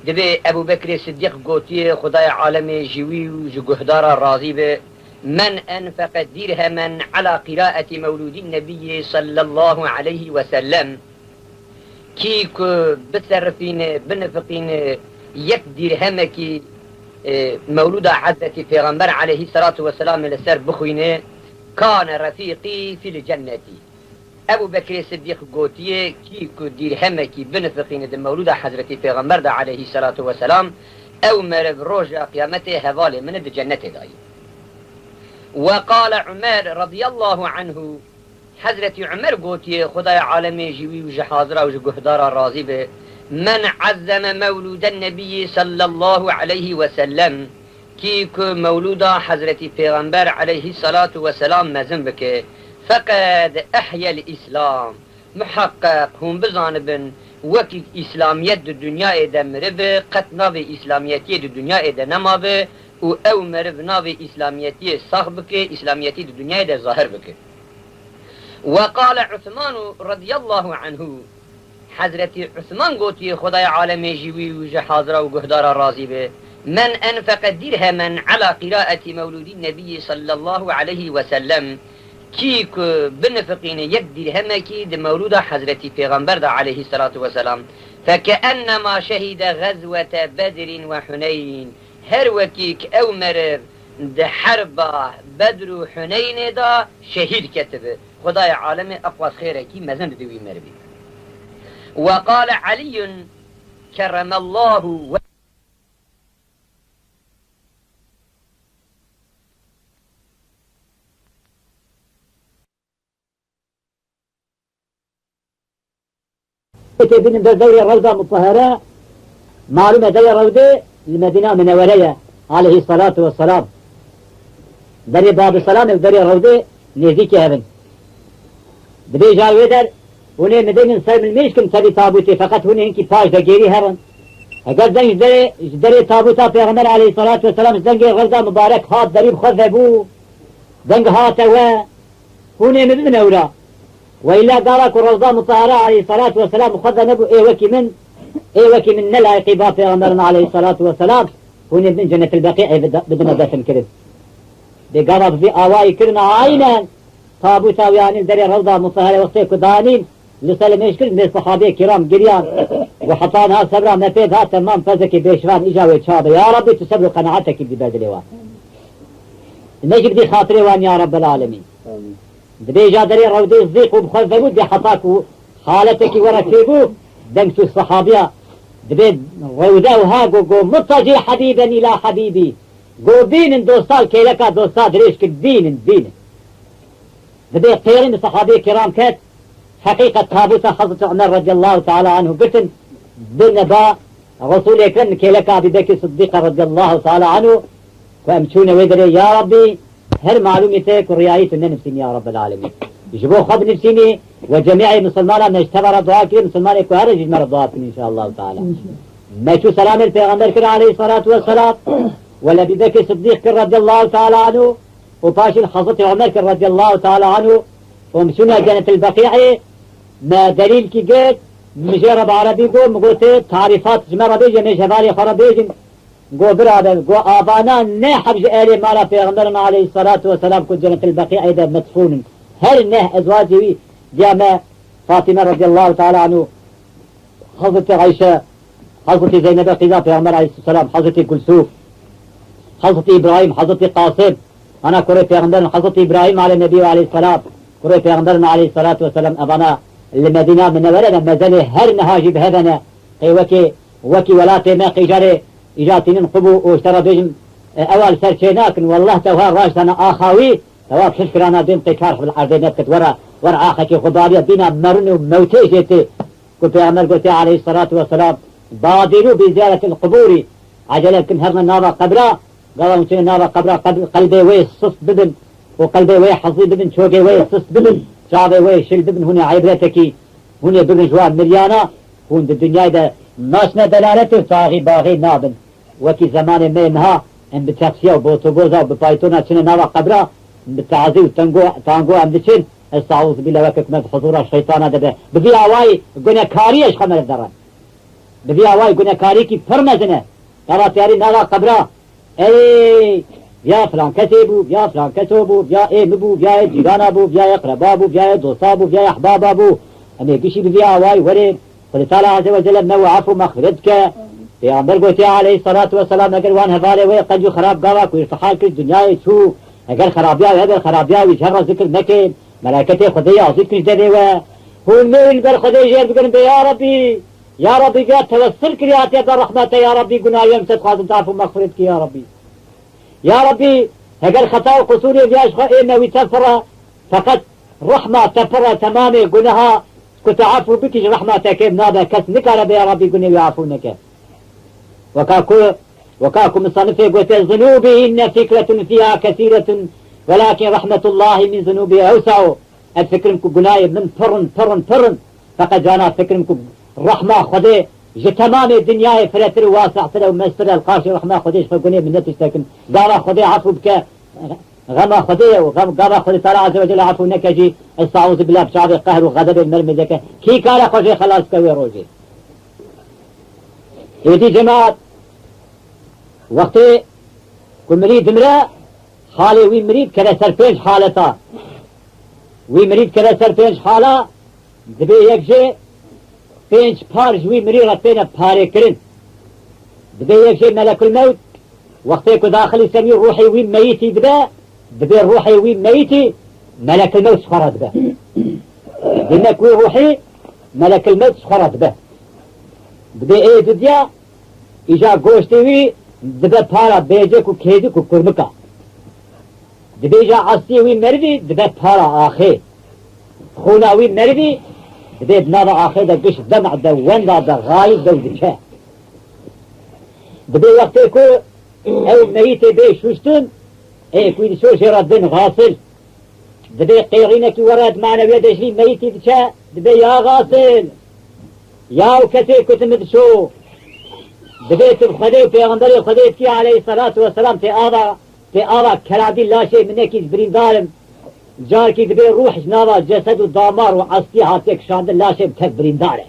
دبي أبو بكر الصديق قوتي خداي عالم جوي وجهدار راضي به من أنفق درهما على قراءة مولود النبي صلى الله عليه وسلم كيك بتصرفين بنفقين يك درهمك مولود حضرة پیغمبر عليه الصلاة والسلام لسر بخوينه كان رفيقي في الجنة أبو بكر الصديق قوتيه كيكو درهمكي بنفقين دم مولود حضرة پیغمبر عليه الصلاة والسلام أو مرب روجا قيامته هوالي من الجنة داي وقال عمر رضي الله عنه حضرة عمر قوتيه خداي عالمي جوي وجحاضرة وجهدارة راضي به من عزم مولود النبي صلى الله عليه وسلم كيكو مولودا حضرت پیغمبر عليه الصلاة والسلام مزن بك فقد احيا الاسلام محقق هم بزانبن وكي اسلاميت الدنيا ادا مرب قط ناوي اسلاميتي الدنيا ادا نما به او مرب ناوي اسلاميتي صاح بك اسلاميتي الدنيا ادا ظاهر بك وقال عثمان رضي الله عنه حضرت عثمان قوتي خداي عالمي جوي وجه حاضرة وقهدار راضي به من أنفق درهما على قراءة مولود النبي صلى الله عليه وسلم كيك بنفقين يك درهمكي د مولود حضرت پیغمبر عليه الصلاة والسلام فكأنما شهد غزوة بدر وحنين هر وكيك أو مرر د حرب بدر وحنين دا شهيد كتب خداي عالم أقوى خيركي مزن دوي مربي وقال علي كرم الله بين دوري الروضة مطهرة معلومة دوري الروضة المدينة منورية عليه الصلاة والسلام دري باب السلام ودري الروضة نزيك هبن دبي جاوي در هنا مدينة سلم المشكم تبي تابوتي فقط هنا هنكي باش دقيري هبن اگر زنج دري تابوتا پیغمبر عليه الصلاة والسلام زنج الروضة مبارك هات دريب خذ ابو زنج هات هنا مدينة نورا وإلا قالك الروضة مطهرة عليه الصلاة والسلام وخذ نبو وكي من نلا قبا پیغمبرنا عليه الصلاة والسلام هنا من جنة البقيع بدنا دفن كرد بقرب في آواي كرنا عينا تابوتا ويانين دري الروضة مطهرة وقتك دانين لسلم يشكر من الصحابة كرام قريان وحطانها سبرا مفيدها تمام فزكي بيشفان إجاوي شابة يا ربي تسبر قناعتك بدي بدلوا نجي بدي خاطري وان يا رب العالمين دبي جادري رودي الزيق وبخذ بود بحطاك حالتك ورا كيبو دمشو الصحابية دبي رودا وهاقو قو مضطجي حبيبا إلى حبيبي قو بين دوستال كيلكا دوستال دريش بين دبي قيرين الصحابية كرام كات حقيقة تابوتا حضرت عمر رضي الله تعالى عنه قتن بالنبا رسول يكرم كيلكا بذكي صديق رضي الله تعالى عنه فأمشون ويدري يا ربي هل معلومتك وريايت نفسين يا رب العالمين يجبوا خب نفسيني وجميع المسلمان من اشتبر دعاء كريم مسلمان يكون هرج يجمر دعاء إن شاء الله تعالى ما شو سلام البيغمبر كر عليه الصلاة والسلام ولا بذكي صديق رضي الله تعالى عنه وباشر حضرت عمر رضي الله تعالى عنه ومشونا جنة البقيع ما دليل كي قلت مجرب عربي قول مقلت تعريفات جمرة بيجي من جبالي خربيجي قو برادر قو آبانا نحب جئالي مالا پیغمبرنا عليه الصلاة والسلام كل جنة البقيع ايضا مدفون هل نه ازواجي جامع فاطمة رضي الله تعالى عنه حضرت عائشة حضرت زينب قضاء پیغمبر عليه السلام حضرت كلثوم حضرت إبراهيم حضرت قاسم أنا كوري پیغمبرنا حضرت إبراهيم على النبي عليه السلام كوري پیغمبرنا عليه الصلاة والسلام أبانا المدينة من ولد مازال هر نهاجي بهذا وكي ولاتي ما قيجاري إجاتين قبو واشترى بيجم أول سرشيناكن والله توها راشتنا آخاوي توها شكرانا دين قيكار في الأرض نبكت ورا آخاكي خضارية بنا مرن وموتي جيتي قلت يا عمر قلت عليه الصلاة والسلام بادروا بزيارة القبور عجلة كن هرنا نابا قبرا قالوا مشينا نابا قبرا قلبي وي صص بدن وقلبي وي حظي بدن شوقي وي صص بدن شعبي وي شل بدن هنا عبرتك هنا بدن جواب مريانا هون الدنيا ده ناشنا دلالته صاغي باغي نابن وكي زمان مينها ان بتاكسيا وبوتوبوزا وبفايتونا شنا نابا قبرا بالتعزي وتانجو امدشن استعوذ بالله وكك من حضور الشيطان هذا بفي اواي قلنا كاريش خمر الدران بفي اواي قلنا كاريكي فرمزنا ترى تياري نابا قبرا اي يا فلان كتبو يا فلان كتبو يا ايه مبو يا جيران ابو يا اقربابو يا دوستابو يا احباب ابو امي كشي بفي اواي ورين قل تعالى عز وجل نو عفو مغفرتك پیغمبر گوتی علیه الصلاة والسلام اگر وان هفاله وی قنجو خراب گاوا کوئی ارتحال کش دنیای چو اگر خرابیاوی اگر خرابیاوی شر ذکر نکن ملائکت خدای عزیز کش داده و هون میل بر خدای جیر بگن به یا ربی بیا توسل کری آتی در رحمت یا ربی گناهیم ست خواستم تعفو مغفرت کی یا ربی اگر خطا و قصوری بیاش خواهی نوی تفره فقط رحمة تفره تمام گناها كنت عفو بكش رحمتك نابا كس نكار يا ربي قلني يعفونك وكاكم الصنف قلت ذنوبهن فكرة فيها كثيرة ولكن رحمة الله من ذنوبه أوسع الفكرمكم قناي من فرن فقد جانا فكرمكم رحمة خدي تمام الدنيا فرتر واسع ترى ومستر القاشي رحمة خديش فقني من نتش لكن قال خدي عفو بك غما خدي وغما خدي تعالى عز وجل عفو نكجي استعوذ بالله بشعب القهر وغضب المرمي ذاك كي قال خدي خلاص كوي روجي يدي جماعة وقتي كل مريد مرا حالي وي مريد كذا سرفيج حالتا وي مريد كذا سرفيج حالا دبي يكجي فينج بارج وي مريد رتين باري كرن دبي يكجي ملك الموت وقتي كو داخل يسمي روحي وي ميتي دبي روحي وي ميتي ملك الموت سخرت به دينك وي روحي ملك الموت سخرت به دبي ايه دديا اجا گوشتي وي دبي پارا بيجي كو كيدي كو كرمكا دبي اجا عصي وي مردي دبي پارا آخي خونا وي مردي دبي بنابا آخي دا قش دمع دا وندا دا غايب دا ذكا دبي وقتي كو او ميتي بي شوشتن ايه كوي شوشي ردن غاسل دبي قيرينك ورد معنا بيدش لي ميتي دشا دبي يا غاسل يا وكتي كتمد شو دبيت الخدي وبيغمبري الخدي كي عليه الصلاة والسلام في آبا كلابي لا شيء منك يزبرين ظالم جار كي دبي روح جنابا جسد ودامار وعصي هاتيك شاند لا شيء بتكبرين داره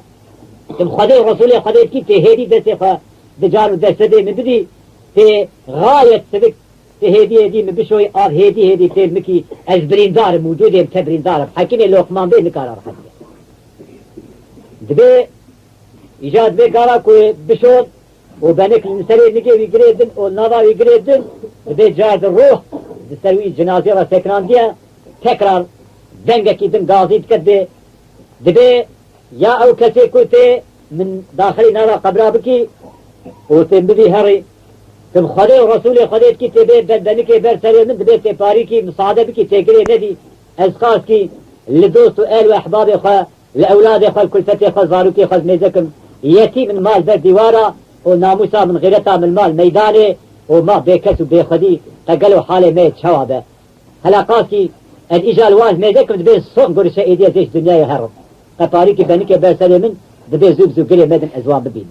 الخدي رسولي الخدي كي تهدي بس دجار ودسدي من بدي في غاية سبك تهدي من بشوي هدي في المكي أزبرين دار موجود بتكبرين داره حكيني لقمان بي نكارا رحمه دبي إيجاد بي قارا كوي بشود وبنك المسري نجي ويقريدن والنظا ويقريدن دبي جاد الروح دسوي جنازة وسكران ديا تكرار دنگکی دن گازید کرده دبی یا او کسی کوته من داخلی نارا قبرا بکی او تم بدی هری تم خدا و رسول خدا کی تبی بدنی کی بر سر من دبی تپاری کی مساعده بکی تگری ندی از خاص کی لدوست و اهل و احباب خو لاولاد خو الكلفه خو زاروکی خو میزکم یتی من مال بر دیوارا و ناموسا من غیرتا من مال میدانه و ما بكس وبخدي تقلوا حالي ميت شوابه هلا قاسي الإجال واحد ميزكم دبي الصوم قول شيء ديش دنيا يهرب قطاريك بنيك بسالي من دبي زوب زوجري مدن أزوان ببين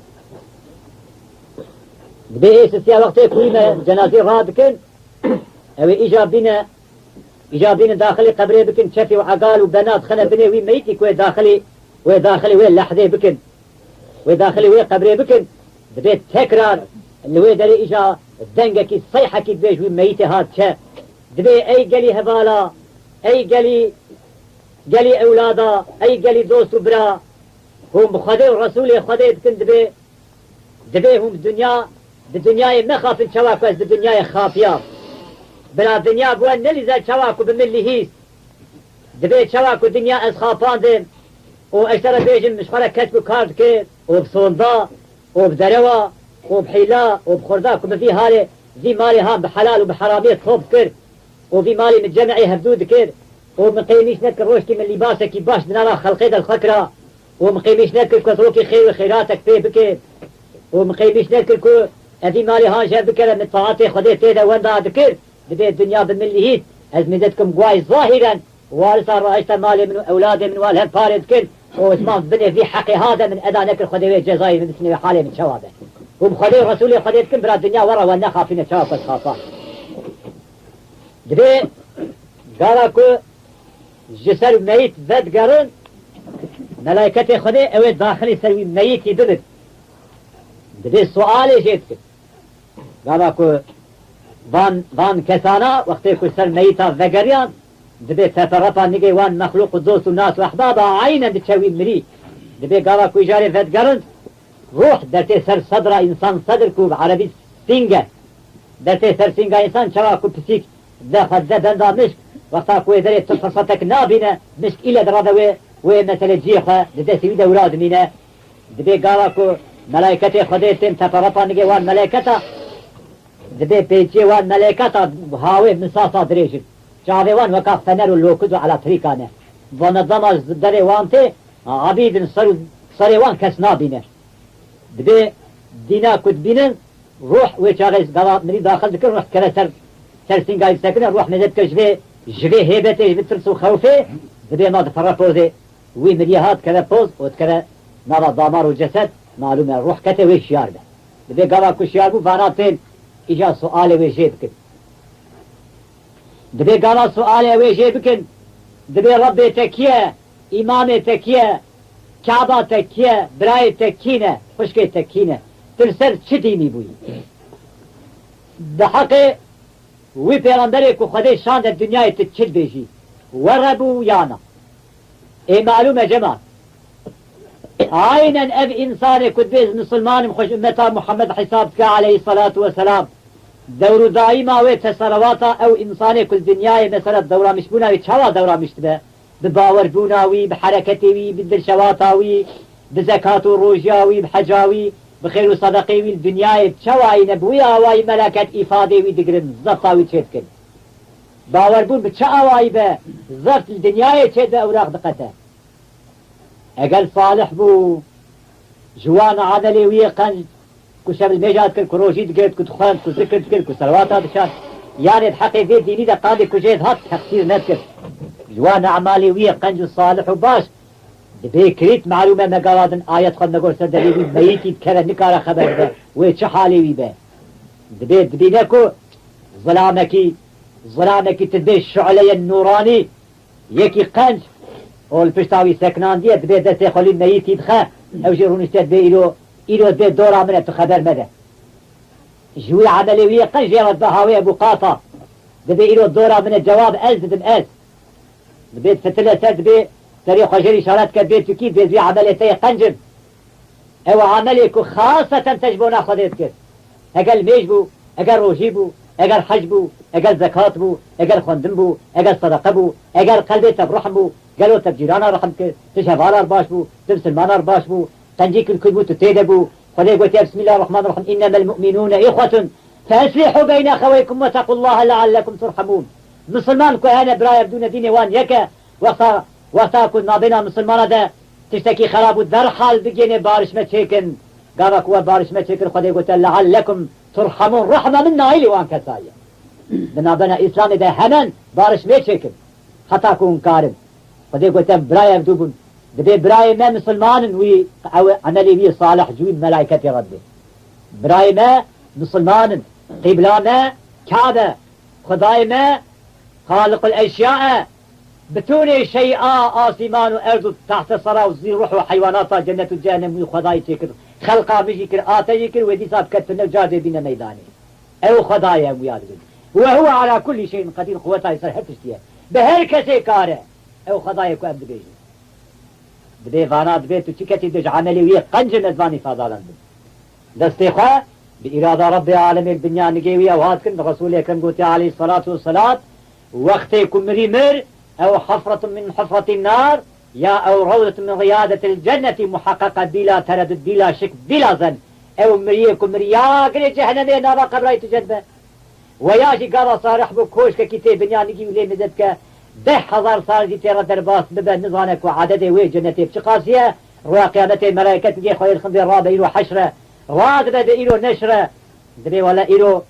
دبي إيش السيا وقت كويمة جنازي رابكن أو إيجابين داخلي قبري بكن شفي وعقال وبنات خنا بني وين ميتي كوي داخلي وين لحظة بكن وداخلي وين قبري بكن دبي تكرار اللي وين دلي إيجا دنگکی صيحة كي بيجوي ميتة هاد شا دبي أي قلي هبالا أي قلي أولادا أي قلي دوست برا هم خده ورسول خده بكن دبي هم بدنيا مخاف الشواكوز بدنيا خافية بلا دنيا بوان نلزا شواكو بملي هيس دبي شواكو دنيا أسخافان دين وأشترى بيجن مشخرة كسب كارد كير وبصوندا وبدروا وبحيلة وبخرداك وبفي هالي في مالي هام بحلال وبحرامية خوب كر وفي مالي متجمعي هبدود كر ومقيميش نذكر روشكي من لباسك باش بنالا خلقيد الخكرة ومقيميش نذكر كتروكي خير وخيراتك فيه بكر ومقيميش نذكر كو في مالي هان جاب بكر من طاعتي خديت تيدا واندا ذكر بدي الدنيا بملي هيت أزمدتكم قواي ظاهرا وارثا رأيت مالي من أولادي من والهم فارد كر واسمان بني في حقي هذا من أدا نكر خديوي الجزائر من سنوي حالي من شوابه وبخلي رسولي خديتكم برا الدنيا ورا وانا خافين شاف الخافة دبي قالكو جسر ميت ذات قرن ملائكتي خدي او داخلي سوي ميت يدبت دبي سؤالي جيتك قالكو وان كسانا وقتكو سر ميتا ذقريان دبي تفرطا نجي وان مخلوق الدوس والناس واحبابا عينا بتشوي مري دبي قالكو جاري ذات قرن روح درتي سر صدر انسان صدر كوب عربي سينجا درتي سر سينجا انسان شوا كوب بسيك داخل دندا مشك وقتا كوي دري تفرصتك نابنا مشك إلا درادة ومثل جيخة دي سيويدا ولاد مينا دبي قالكو ملايكتي خديتم تفرطا نجي وان ملايكتا دبي بيجي وان ملايكتا هاوي مساسا دريجل شعبي وان وكاف فنر اللوكدو على طريقانه ونظام دري وانتي عبيد صري وان كس نابنا دبي دينا كنت بينن روح ويشاغيز قال مني داخل ذكر روح كذا سر سنجاي ساكنه روح مدد كجبي جبي هيبتي بترس وخوفي دبي ما تفرق بوزي وي مريهات كذا بوز وكذا نرى ضمار وجسد معلومه روح كته ويش يارده دبي قال كل شيء ابو فاناتين اجا سؤال ويجيبكن دبي قال سؤال ويجيبكن دبي ربي تكيه امام تكيه كعبة تكيه براي تكينه خشكي تكينه ترسل چديني بوي بحق وي پیغمبرك وخدي شان الدنيا تتشد بيجي وربو يانا اي معلومة جماعة عينا اب انسان كدبيز مسلمان مخش امتا محمد حسابك عليه الصلاة والسلام دور دائما ويتسروات او انسان كل دنيا مثلا دورة مشبونا ويتشاوا دورة مشتبه بباور بوناوي بحركتي بالدرشواتاوي بزكاة روجاوي بحجاوي بخير صدقي الدنيا تشواي نبويا واي ملكة إفادة ويدقرن زبطاوي تشدكن باور بون بتشاواي با زبط الدنيا تشد أوراق دقته أقل صالح بو جوان عدلي ويقن كشب الميجات كل كروجي دقرت كتخان كذكر دقرت كسلوات هذا شان يعني بحقي في ديني دا قاضي كجيد هات تقصير نذكر جوان أعمالي ويقن صالح وباش دبي كريت معلومة مقالادن آيات خد نقول سدري بي ميتي بكرة نكارة خبر ده ويتش حالي بي دبي نكو ظلامكي تدبي الشعلي النوراني يكي قنج والبشتاوي سكنان دي دبي دستي خلي ميتي بخا او جيرون اشتاد بي إلو دبي دورا منه تخبر مدى جوي عملي ويقن جيرت بهاوي ابو قاطة دبي إلو دورا من الجواب دم دبي تفتلة سر دبي تاريخ خجر إشارات كبيت كيف بيزوي عمليتي قنجب او عمليكو خاصة تجبونا خديت كيف اقل ميجبو اقل روجيبو اگر حج بو اگر زکات بو اگر خواندن بو اگر صدقه بو اگر قلب تب رحم بو گلو تب جیران رحم که تشهوار باش بو تب سلمان باش بو تنجی کل کل بو تتیده بو خدای گوتی بسم الله الرحمن الرحیم انما المؤمنون اخوة فاصلحوا بين اخويكم واتقوا الله لعلكم ترحمون. مسلمان کو هنه برای بدون دین وان یکه وقتا کو نابینا مسلمان ده تشتکی خراب و در حال بگینه بارش ما چیکن گاوا کو بارش ما چیکن خدای گوتی لعلكم ترحمون رحمه من نایلی وان کسایه بنابنا اسلام ده همان بارش ما چیکن خطا کو انکارن خدای گوتی برای بدون دبي براي ما مسلمان وي او عملي وي صالح جوي ملائكة ربي براي ما مسلمان قبلة ما كعبة خداي ما خالق الاشياء بتوني شيئا آسمان وارض تحت صرا وزي روح وحيوانات جنة الجهنم وي خداي تكر خلقا بيجي كر آتا يكر ودي صاب كتفنا وجاده بنا ميداني او خداي وياد وهو على كل شيء قدير قوتها يصير هتشتيه بهركسي كاره او خداي كو ابد بيجي دبي فانات بيت وشكتي دج عملي ويه قنج مدواني فاضالن دستي خواه بإرادة رب العالمين الدنيا نجيوية وهاتكن رسول أكرم قوتي عليه الصلاة والسلام وقتي كمري مر أو حفرة من حفرة النار يا أو روضة من ريادة الجنة محققة بلا تردد بلا شك بلا ظن أو مريه كمري يا قري جهنمي نابا قبرأي تجدبه وياجي قال صارح بكوش كتاب دنيا نجيوية مزدك 10,000 سال دي تيرا درباس ببا نظانك وعدده وي جنتي بشقاسية روى قيامته ملائكة تجي خوير خمدي رابا إلو حشرة راقدة دي إلو نشرة دبي ولا إلو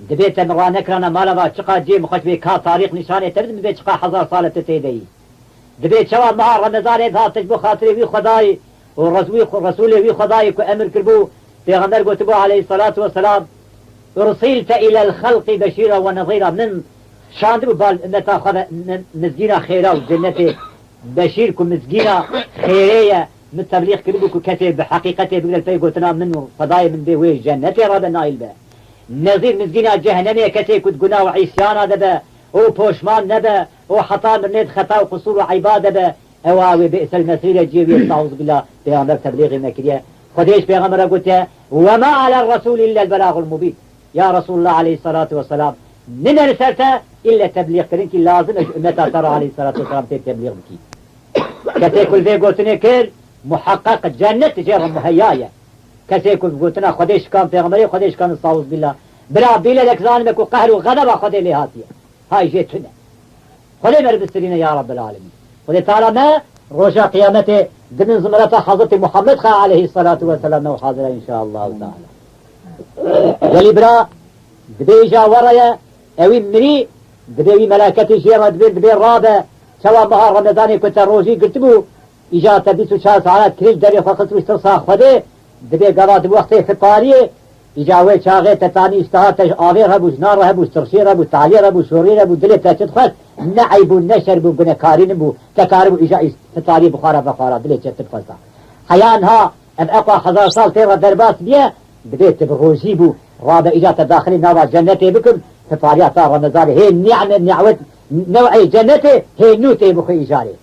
دبي تمرا نكرنا مالما شقا جي مخش بي كا تاريخ نشانه ترد مبي شقا 1000 سالة تتيدي دبي شواب مع رمضان إذا تجبو خاطري وي خداي ورسولي وي خداي كو أمر كربو پیغمبر قوتبو عليه الصلاة والسلام ارسلت إلى الخلق بشيرا ونظيرا من شاندو بال امتا خدا مزگینا خیره و جنت بشیر کو مزگینا خیره من تبلیغ کربو کو کته بحقیقته بقول الفي قلتنا منه فضاي من بوي جنتي راد نايل به نظير مزگینا جهنمي کته كنت گناه و عصيان هذا او پوشمان نبه او خطا من خطا و قصور و عباده به او بئس المسير جيبي استعوذ بالله پیغمبر تبلیغ مکریه خديش پیغمبر قلت وما على الرسول الا البلاغ المبين يا رسول الله عليه الصلاه والسلام من رسالته إلا تبليغ كرين كي لازم أمتا ترى عليه الصلاة والسلام تبليغ بكي كتاكل ذي قلتني كل محقق جنة جير مهياية كتاكل قلتنا خديش كان في غمري خديش كان الصاوز بالله بلا بلا لك ظالمك وقهر وغضب خدي لي هاتية هاي جيتنا خدي مربسترين يا رب العالمين خدي تعالى ما رجع قيامته ضمن زمرة حضرة محمد عليه الصلاة والسلام وحاضر إن شاء الله تعالى يلي برا دبيجا ورايا اوي مري دبي ملائكتي جيرا دبي الرابع سوا مهار رمضاني كنت روجي قلت بو اجا تبيسو شهر ساعات كريل دري خلقت ويسترصاخ خده دبي قرات بوقتي خطاري اجا وي شاغي تتاني استهات آوير هبو جنار هبو استرشير هبو تعلير هبو شورير هبو دلي تدخل نعيبو نشر بو بنكارين بو تكاربو اجا خطاري بخارا دلي تدخل حيان ها ام اقوى 1000 سال تيرا درباس بيه دبي تبروجي بو رابع اجا تداخلي نوع جنتي بكم تفاريات صار رمضان هي النعمة نعوت نوعي جنتي هي نوتي بخي إيجاري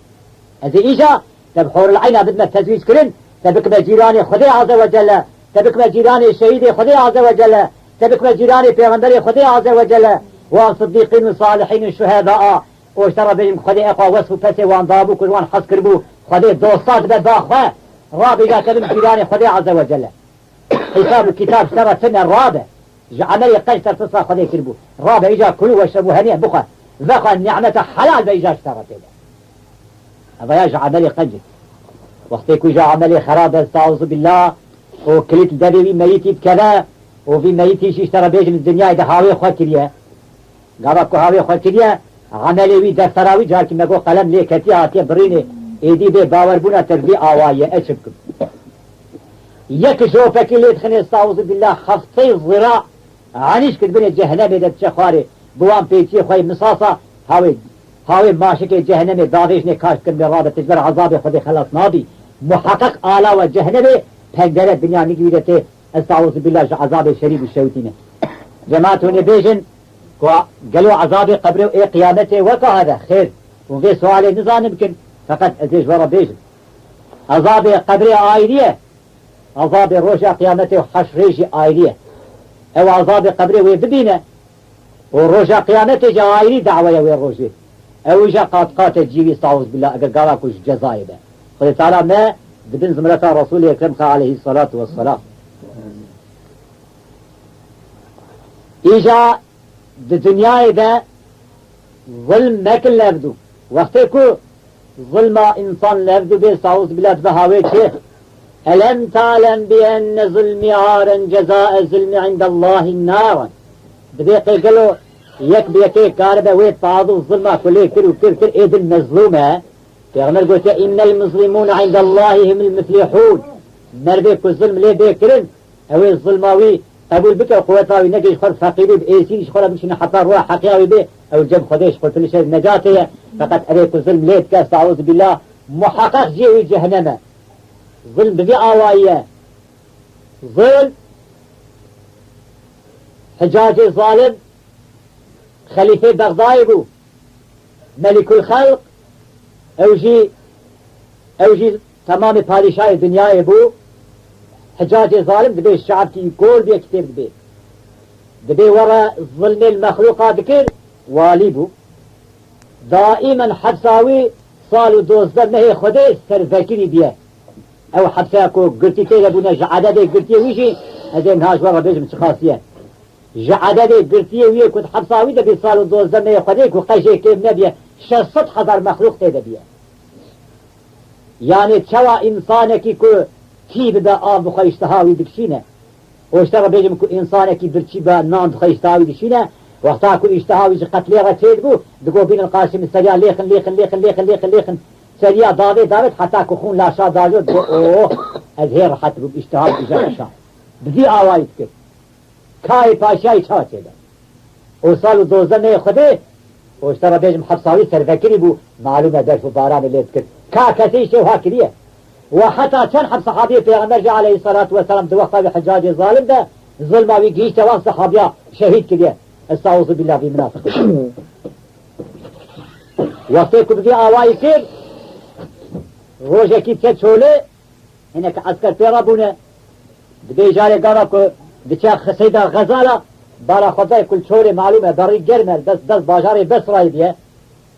هذه إيجا تبحور العين بدنا التزويج كرن تبكم جيراني خدي عز وجل تبكم جيراني الشهيد خدي عز وجل تبكم جيراني بيغمبري خدي عز وجل والصديقين والصالحين الشهداء واشترى بهم خدي اقوى وصف بسي وان ضابو كل وان حس كربو خدي دوستات بداخوة رابقا تبكم جيراني خدي عز وجل حساب الكتاب سنة سنة الرابع عملية قيس تصا خذي كربو رابع إجا كلوا واشربوا هنيئا بقى ذاق النعمة حلال بإجا اشترت هذا يجا عملية قنجل وقتك يجا عملية خراب استعوذ بالله وكليت دبي ميتي بكذا وفي ميتي شي اشترى بيج من الدنيا إذا هاوي خواتريا قابك هاوي خواتريا عملية وي دفتراوي جاك مقو قلم ليه كتيا هاتيا بريني ايدي بي باور بونا تربي آوايا اشبكم يك شوفك اللي يدخل استعوذ بالله خفطي الضراع عنيش كتبني جهنم إذا تشخاري بوان بيتي خوي مصاصة هاوي ماشك جهنم داغيش نكاش كن برابة تجبر عذابي خذي خلاص نابي محقق آلا وجهنم تقدر الدنيا نقيدته استعوذ بالله عذابي شريب الشوتين جماعتوني بيجن قالوا عذابي قبره ايه قيامته وكهذا خير وفي سؤالي نظام يمكن فقط ازيج ورا بيجن عذابي قبره آيدية عذابي روشة قيامته وحشريش آيدية او عذاب قبره ويبدينا ورجع قيامته جايري دعوة ويروجه او جا قات الجيبي صاوز بالله اگر قالا كوش جزايبه خذ تعالى ما بدن زمرة رسول اكرم عليه الصلاة والسلام ايجا الدنيا ده ظلم ما كل لابدو وقتكو ظلم انسان لابدو بي صاوز بالله بهاوي شيء ألم تعلم بأن ظلم عارا جزاء ظلم عند الله النار بديق قالوا يك بيكي كاربة ويت بعضو الظلمة كله كل ايد المظلومة يغمر قلت إن المظلمون عند الله هم المفلحون مربيك الظلم ليه بيكرن او الظلماوي قبول بك وقوتاوي نجيش خل فقيري بإيسيش خل مشينا حتى روح حقياوي بي او الجب خديش قلت لي شيء نجاتي فقط أريك الظلم ليه تكاس أعوذ بالله محقق جيوي جهنم ظلم بذي آوائية ظلم حجاج ظالم خليفة بغداد بو ملك الخلق اوجي تمام پادشاه الدنيا بو حجاج ظالم دبي الشعب كي يقول بيه كتير دبي ورا ظلم المخلوقات ذكر والي بو دائما حبساوي صالو دوزدر نهي خده سرفكري بيه او حبساكو قلتي كي لبونا جعدادي قلتي ويجي هذين هاش ورا بيجم خاصية جعدادي قلتي ويه كنت حبساوي دبي صالو دوزدر نهي خديك وقايشي كيف نبيه 600,000 مخلوق تيدا بيه يعني تشوى انسانكي كو كي بدا آب بخوا اشتهاوي دكشينه واشتغل بيجم كو انسانكي برچي با نام بخوا اشتهاوي دكشينه وقتا كو اشتهاوي قتليغة تيد بو دقو بين القاسم السريع ليخن سريع داوت حتى كو خون لاشا داجود اوه ازهير حتى بو اشتهاوي اجا اشا بذي آوايت كر كاي پاشاي چا تيدا وصالو دوزنه خده واشترى بيجم حبساوي سرفكري بو معلومة درف باران اللي تكر كاكتي شو هاكريه وحتى كان حب صحابيه پیغمبر عليه الصلاة والسلام دوقتا بحجاج ظالم ده ظلماوي جيش توان صحابيه شهيد كريه استعوذ بالله بمنافق وقتكم دي آوائی كر روجه کی تشد شوله هناك عسكر پیرابونه دبي جاري قارا كو بچاق خسيدا غزالة بارا خدای كل شوله معلومه بري جرمل دس باجاري بسراي بيه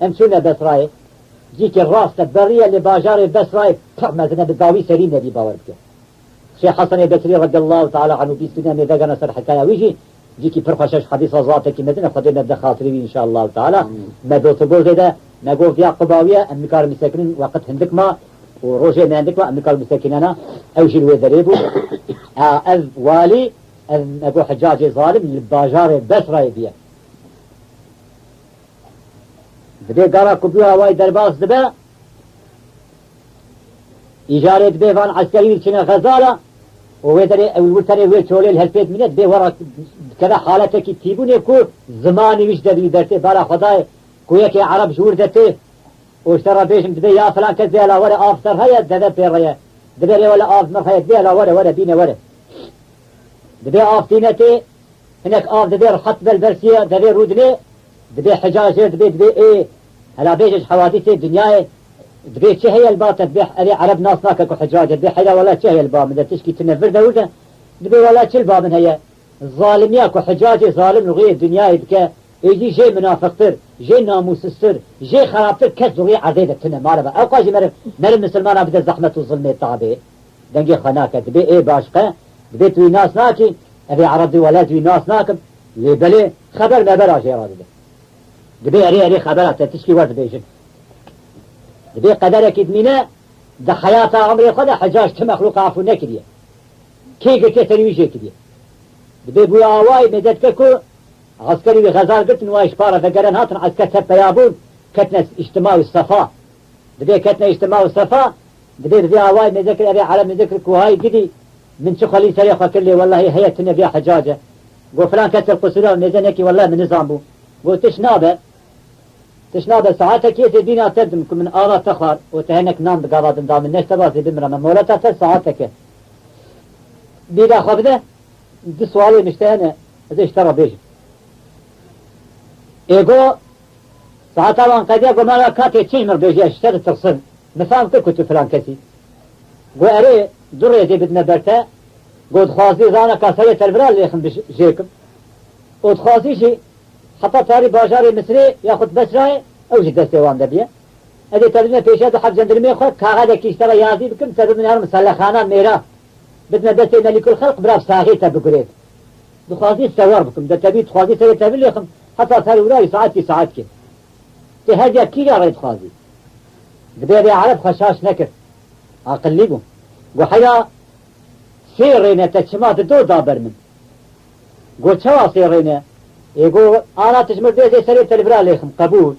امشونا بسراي جيك الراس بريه اللي باجاري بسراي مثلا بالداوي سليم نبي باورك شيخ حسن البصري رضي الله تعالى عنه بيستنا ميدانا سر حكايه ويجي جيكي برخشش حديث ذاتك مدينه خدينا بدا خاطري ان شاء الله تعالى ما دوت بوزي ده نقول فيها قباويه امكار المساكنين وقت هندك ما وروجي ما عندك ما امكار المساكنين او جي الوذريبو اذ والي ابو حجاج ظالم الباجار بسراي بيه دبي قرا كبيرة واي درباس دبا إجارة دبي فان عسكري كنا غزالة وويدري الوتري ويتولي الهلفيت منت دبي ورا كذا حالتك تيبوني كو زماني وش دبي درتي بالا خداي كويك عرب شهور درتي واشترى بيشم دبي يا فلان كذي على ورا أفطر هيا دبي بيريا دبي ولا أفطر هيا دبي على ورا بينا ورا دبي أفطينتي هناك أف دبي رخط بالبرسية دبي رودني دبي حجاج دبي ايه هلا بيجي حوادث الدنيا دبي شي هي الباطة دبي اري عرب ناس ناكك وحجاج دبي حدا ولا شي هي الباب بدها تشكي تنفر دولة دبي ولا شي الباب من هي الظالم ياك وحجاج ظالم لغي الدنيا يبكى يجي جاي منافقتر جاي ناموسستر جاي خرابتر كز لغي عديدة تنا معرفة او قاجي مرم مسلمان بدها الزحمة والظلم التعبي دنجي خناك دبي ايه باشقة دبي توي ناس ناكي ابي عربي ولا توي ناس ناكم يبلي خبر ما بلا شي رادي دبي اري خبرات تشكي ورد بيجن دبي قدرك ادمينا ده حياة عمري خدا حجاج تمخلوق عفو نكديه كي قلت تنويجي كديه دبي بويا واي مدد كو عسكري بغزال قلت نوايش بارا فقرن هاتن عسكر تبيابون كتنا اجتماع الصفا دبي كتنا اجتماع الصفا دبي بويا واي مذكر اري على مذكر كوهاي قدي من شخلي سريخة كلي والله هي تنبيا حجاجة قو فلان كسر قصران نزنكي والله من نظامه قلت تشنابه ساعتك يتدينا تدمكم من آراء تخار وتهنك نام بقراد دام الناس تباسي بمرة من مولتا ساعتك بيدا خبده دي سؤالي مشتهنه اذا اشترى بيجي ايقو ساعتا وان قد يقو مالا كاتي تشمر بيجي اشترى ترصن مثال كنت فلان كسي قو اري دري دي بدنا برتا قد خاصي زانا كسرة تلبرا اللي خم بجيكم قد خاصي شيء حتى تاري باجاري مصري ياخد بسرعي أو جد استوان دبيه أدي ترجمة بيشات حق جندرمي خد كاغا كيشتغل يازي بكم سبب من هرم مسلخانة ميرا بدنا دستي ملك الخلق براب ساغي تبقريت دخوازي سوار بكم دتبي تخوازي سوي تبي لكم حتى تاري وراي ساعات كي تهدي كي غير تخوازي دبي عرب خشاش نكر أقلبهم وحيا سيرينا تشمات دو دابر من قول شوا سيرينا يقول أنا تجمر بيزي سري تلبرا ليكم قبول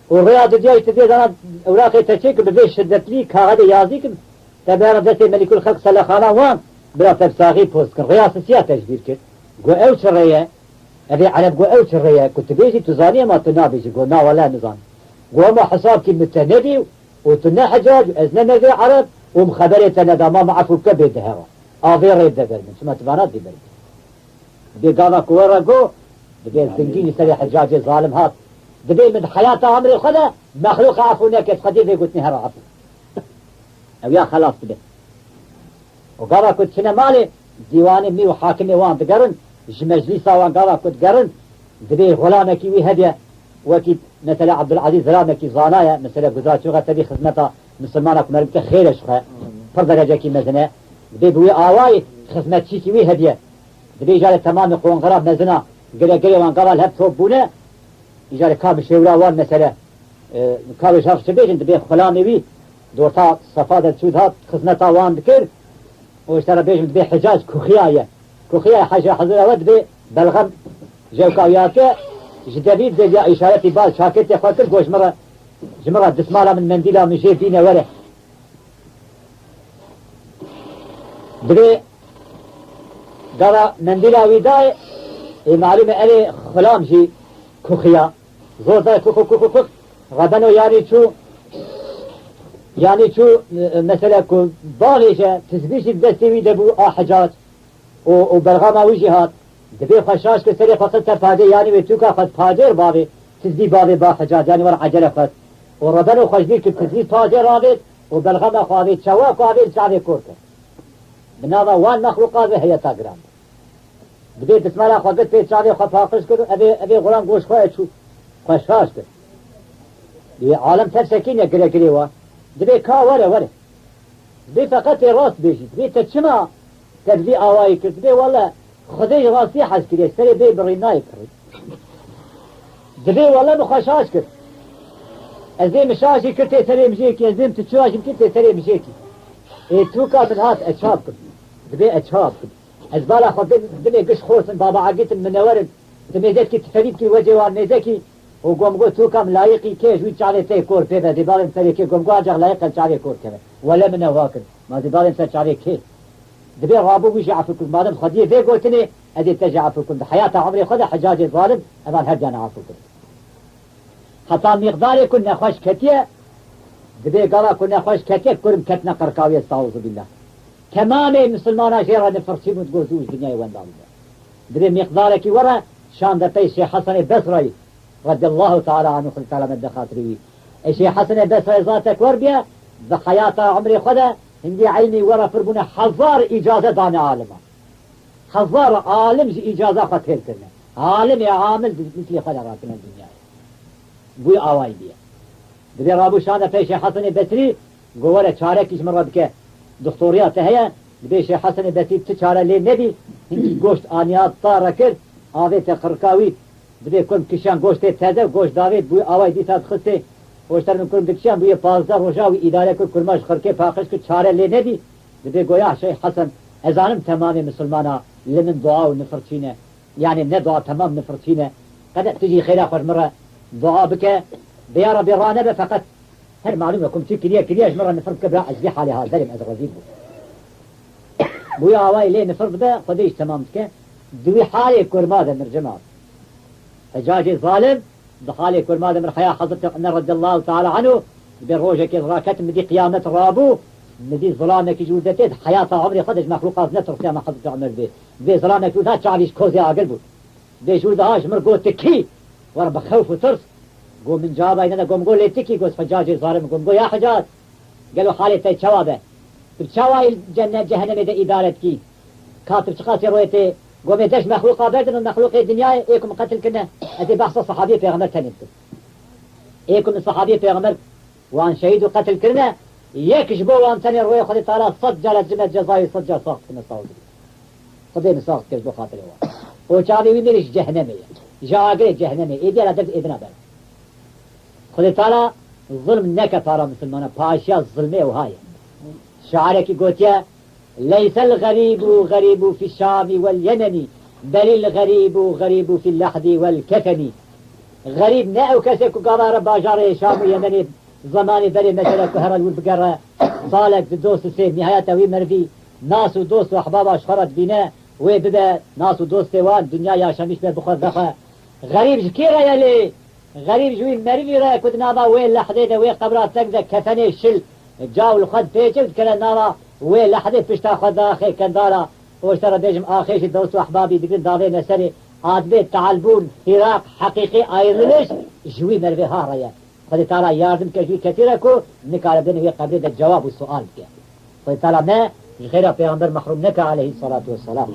والرياض ديالي تدير أنا أوراقي تشيك ببيش شدت لي كهذا يازيكم تبعنا بدأت ملك الخلق سلخانة وان بلا تبساغي بوسكر رياض سياسة تجبير كده قو أو شرية أبي عرب قو أو شرية كنت بيجي تزانية ما تنابيجي قو نا ولا نظام قو ما حسابك متنبي وتنا حجاج أزنا نبي عرب ومخبري تندا ما معفو كبير دهوا آذي ريد دبر من شما تبانات دي برد دي قانا كورا قو دي الزنجيني سري حجاج ظالم هات دبي من حياة عمري خدا مخلوق عفونا كيف خديفي قلتني هرا عفو او يا خلاص دبي وقالا كنت شنا مالي ديواني مي وحاكمي وان دقرن مجلسا وان قالا كنت قرن دبي غلامكي وي هدية وكي مثلا عبد العزيز غلامكي زانايا مثلا قدرات شغل تبي خدمتا مسلمانك مربك خير شخا فرد رجاكي مزنا دبي بوي آواي خدمت شيكي وي هدية دبي جالي تمام قوان غراب مزنا قري وان قالا الهب توبونه إجارة كاب شورا وان مثلا كاب شخص شبيش انت بيه خلامي بي دورتا صفادة شودها خزنتا وان بكر واشترى بيش انت بيه حجاج كوخياية حاجة حضورة ود بيه بلغم جوكاوياك جدبيب زي بيا إشارتي بال شاكرتي خاطر قوش جمرة دسمالة من منديلة من جيب دينا وره بيه قال منديلة ويداي معلومة ألي خلام جي كوخيا زور داي كوخ غدنو يعني شو مثلا كو باغيشة تسبيش بدستوي دبو حاجات وبرغما وجهات دبي خشاش كسري فقط تفادي يعني وتوكا قد فاجر بابي تسدي بابي با حاجات يعني ورا عجلة فت وربنو خشبير كتسدي فاجر رابط وبرغما خابط شواك وابيت شعبي كوركا بنابا وان مخلوقات هي تاقرام دبي بسم الله خدت بيت شعبي خفاقش كدو أبي غلام قوش خواهد شو خشاش كد دي عالم تفسكين يقري قريوا دبي كا ورا دبي فقط راس بيجي دبي تتشما تبدي آواي كد دبي والله خدي راسي حس كده سري بي بريناي كري دبي والله مخشاش كد أزيم شاشي كرتي سري مجيكي أزيم تتشاشي كرتي سري مجيكي إيه توكا من هات أشاب كد دبي أشاب كد أزبالا خدت دبي قش خوصن بابا عقيت من نورد دبي ذاتك تفريد كي وجه وارنيزكي وقوم قلت توكم لايقي كيش ويتشعلي تي كور فيها دي بالين سري كي قوم قاجغ لايقا تشعلي كور كمان ولا من واكد ما دي بالين تشعلي كي دبي رابو ويجي عفوكم مادام خديه في قلتني ادي تجي عفوكم حياة عمري خذ حجاج ظالم امان هرجان عفوكم حتى مقداري كنا خوش كتية دبي قالا كنا خوش كتية كرم كتنا قرقاوية استعوذ بالله تمامي مسلمانا شيرا نفرشي متقوزوش دنياي وان دالله دبي مقدارك ورا شان دبي شيخ حسن بسري رضي الله تعالى عنه خلق تعالى من دخاتري الشيخ حسن بسري ذاتك وربيا بحياة عمري خذ هندي عيني ورا فربنا حضار إجازة دان عالمه حضار عالم إجازة خطير كنا عالم يا عامل مثل خلقاتنا الدنيا بوي آواي بيه دبي رابو شانه في شيخ حسن بسري قوله شارك إيش مرة بك دكتوريات هي دبي شيخ حسن بسري تشاره لي نبي هندي قوشت آنيات طارة كر آذي خرقاوي دبي كم كشان قوشت تهدى قوشت داويد بوي آواي دي تاد خسته وشتر من كل دكشان بوي 15 روجاوي إدارة كل ماش خرقه فاقش كل شاره لي نبي دبي قويا شيخ حسن أزانم تمام مسلمانا لمن دعاء ونفرتينه يعني ندعاء تمام نفرتينه قد تجي خير آخر مرة دعاء بك بيا ربي رانبه فقط هل معلومة كم تي كلياش مرة نفرد كبرا أجبيح عليها ذلك أزغزيب بويا هواي ليه نفرد ده قديش تمام بك دوي حالي كرمادة من الجماعة حجاجي ظالم دخالي كرمادة من حياة حضرت أن رضي الله تعالى عنه بروجة كذا كتم مدي قيامة رابو مدي ظلامك جودتين حياة عمري خدج مخلوقات نتر قيامة حضرت عمر بي ظلامك جودها شعبيش كوزي عقلبو بي جودهاش مرقو تكي ورب خوف وترس قو من جابا إننا قوم قول لي تكي قوس حجاجي ظالم قوم قول يا حجاج قالوا حالي تي شوابه بشواي الجنة جهنم إذا إدارة كي كاتب شقاسي رويتي قومي داش مخلوق بردن المخلوق الدنيا ايكم قتل كنا هذه بحث الصحابي في غمر تنبت ايكم الصحابي في غمر وان شهيد قتل كنا يكشبوا وان تاني روي خذي تعالى صد جلد جمد جزائي صد جلد صاغت من الصوت خذي نصاغت كشبوا خاطر هو وشعبي ويميرش جهنمي جاقري جهنمي ايدي على درد اذنا بلا خذي تعالى ظلم نكا ترى مسلمانا باشا الظلمي وهاي شعرك قوتيا ليس الغريب غريب في الشام واليمن بل الغريب غريب في اللحد والكفن غريب ناو كسك قرار باجار شام ويمن زمان بري مثلا كهرل والبقرة صالك دوس السيف نهايته ومرفي ناس ودوس واحباب اشخرت بناء وبدا ناس ودوس سوان دنيا يا شميش بخور ذخه غريب جكيرا يلي غريب جوي مرفي را كنت نابا وين لحظه وين قبرات تقدر كفني شل جاو الخد بيجد كلا نارا وين لحظه بشتا خد اخي كندارا واشترى بيجم اخيش دوس واحبابي دقن داوين سري عاد بيت تعلبون فراق حقيقي ايرلش جوي مرفي هاريا خذ تعالى ياردم كجوي كثيرة كو نكال بدنا هي قبل الجواب والسؤال كه خذ تعالى ما غير پیغمبر محروم نك عليه الصلاة والسلام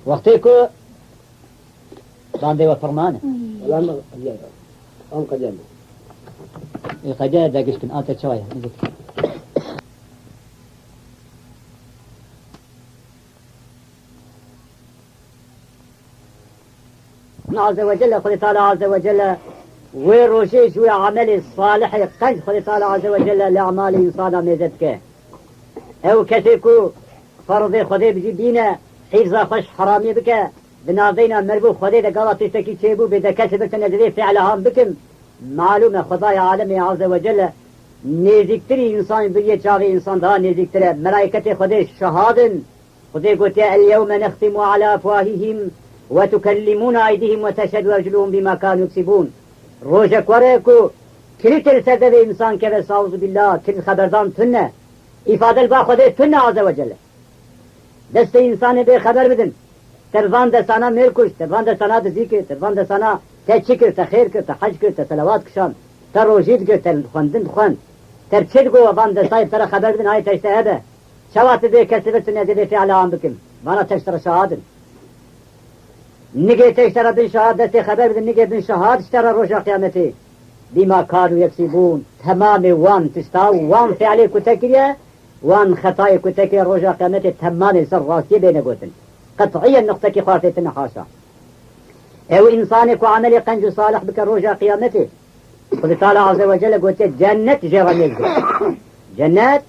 وقتكو باندي وفرمانه والله أم قدام قدام داقش كن آتا شوية عز وجل خذ تعالى عز وجل وروشيش وعمل الصالح قد خذ تعالى عز وجل لأعمال إنسان ميزتك أو كتكو فرضي خذي بجيبينا حفظ خش حرامي بك بناضينا مربو خذي دا قالت تشتكي تشيبو بدا كسبت نزلي فعلهم بكم معلومة خدايا عالمي عز وجل نيزكتري إنسان بريه شاغي إنسان دا نيزكتري ملائكة خذي شهادن خذي قلت اليوم نختم على أفواههم وتكلمون أيديهم وتشهد أرجلهم بما كانوا يكسبون روجك وريكو كل ترسد إنسان كذا ساوز بالله كل خبردان تنه إفادة البا خده تنه عز وجل دست إنسان به خبر بدن ترفان دستانا ملکش ترفان دستانا ذکر ترفان دستانا تشکر تخیر کر تحج کر تسلوات کشان تر روجید کر تر خواندن خوان تر چد گو وان دستای تر خبر بدن های تجتهده شوات به کسبت سنه ده فعل عام بکن وانا تشتر شهادن نگه تشتر بن شهادت خبر بدن نگه بن شهاد اشتر روش قیامتی بما كانوا يكسبون تمام وان تستاو وان فعلي كتكريا وان خطاي كتكريا رجع قيامته تمام سر راسي بين قوتن قطعيا نقطة كي خارتنا حاشا او انسانك وعمل قنج صالح بك رجع قيامته قل تعالى عز وجل قلت جنة جرى جنات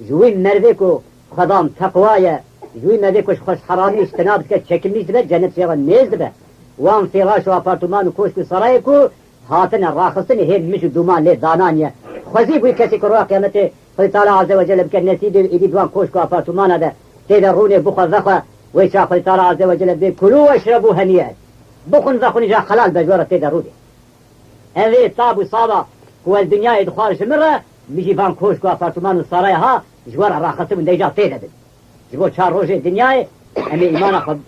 جوي مرذيكو خضام تقوايا جوي مرذيكو خوش حرامي اجتناب كت شكل نسبة جنة جرى نزبة وان فراش وابارتمان وكوشك سرايكو هاتنا راخصن هين مش دومان لي دانانيا خزيب ويكسي كروا قيامته قل تعالى عز وجل بك النسيب ايدي دوان كوشكو ابارتمان هذا تيدروني بخ ذخة ويشا قل تعالى عز وجل بك كلوا واشربوا هنيئا بخن ذخن جا خلال بجورة تيدروني هذه طاب وصابة هو الدنيا يدخارش مرة بيجي فان كوشكو ابارتمان وصرايها جوار راخصن من ديجا تيدبن جبو شار روجي الدنيا امي ايمانا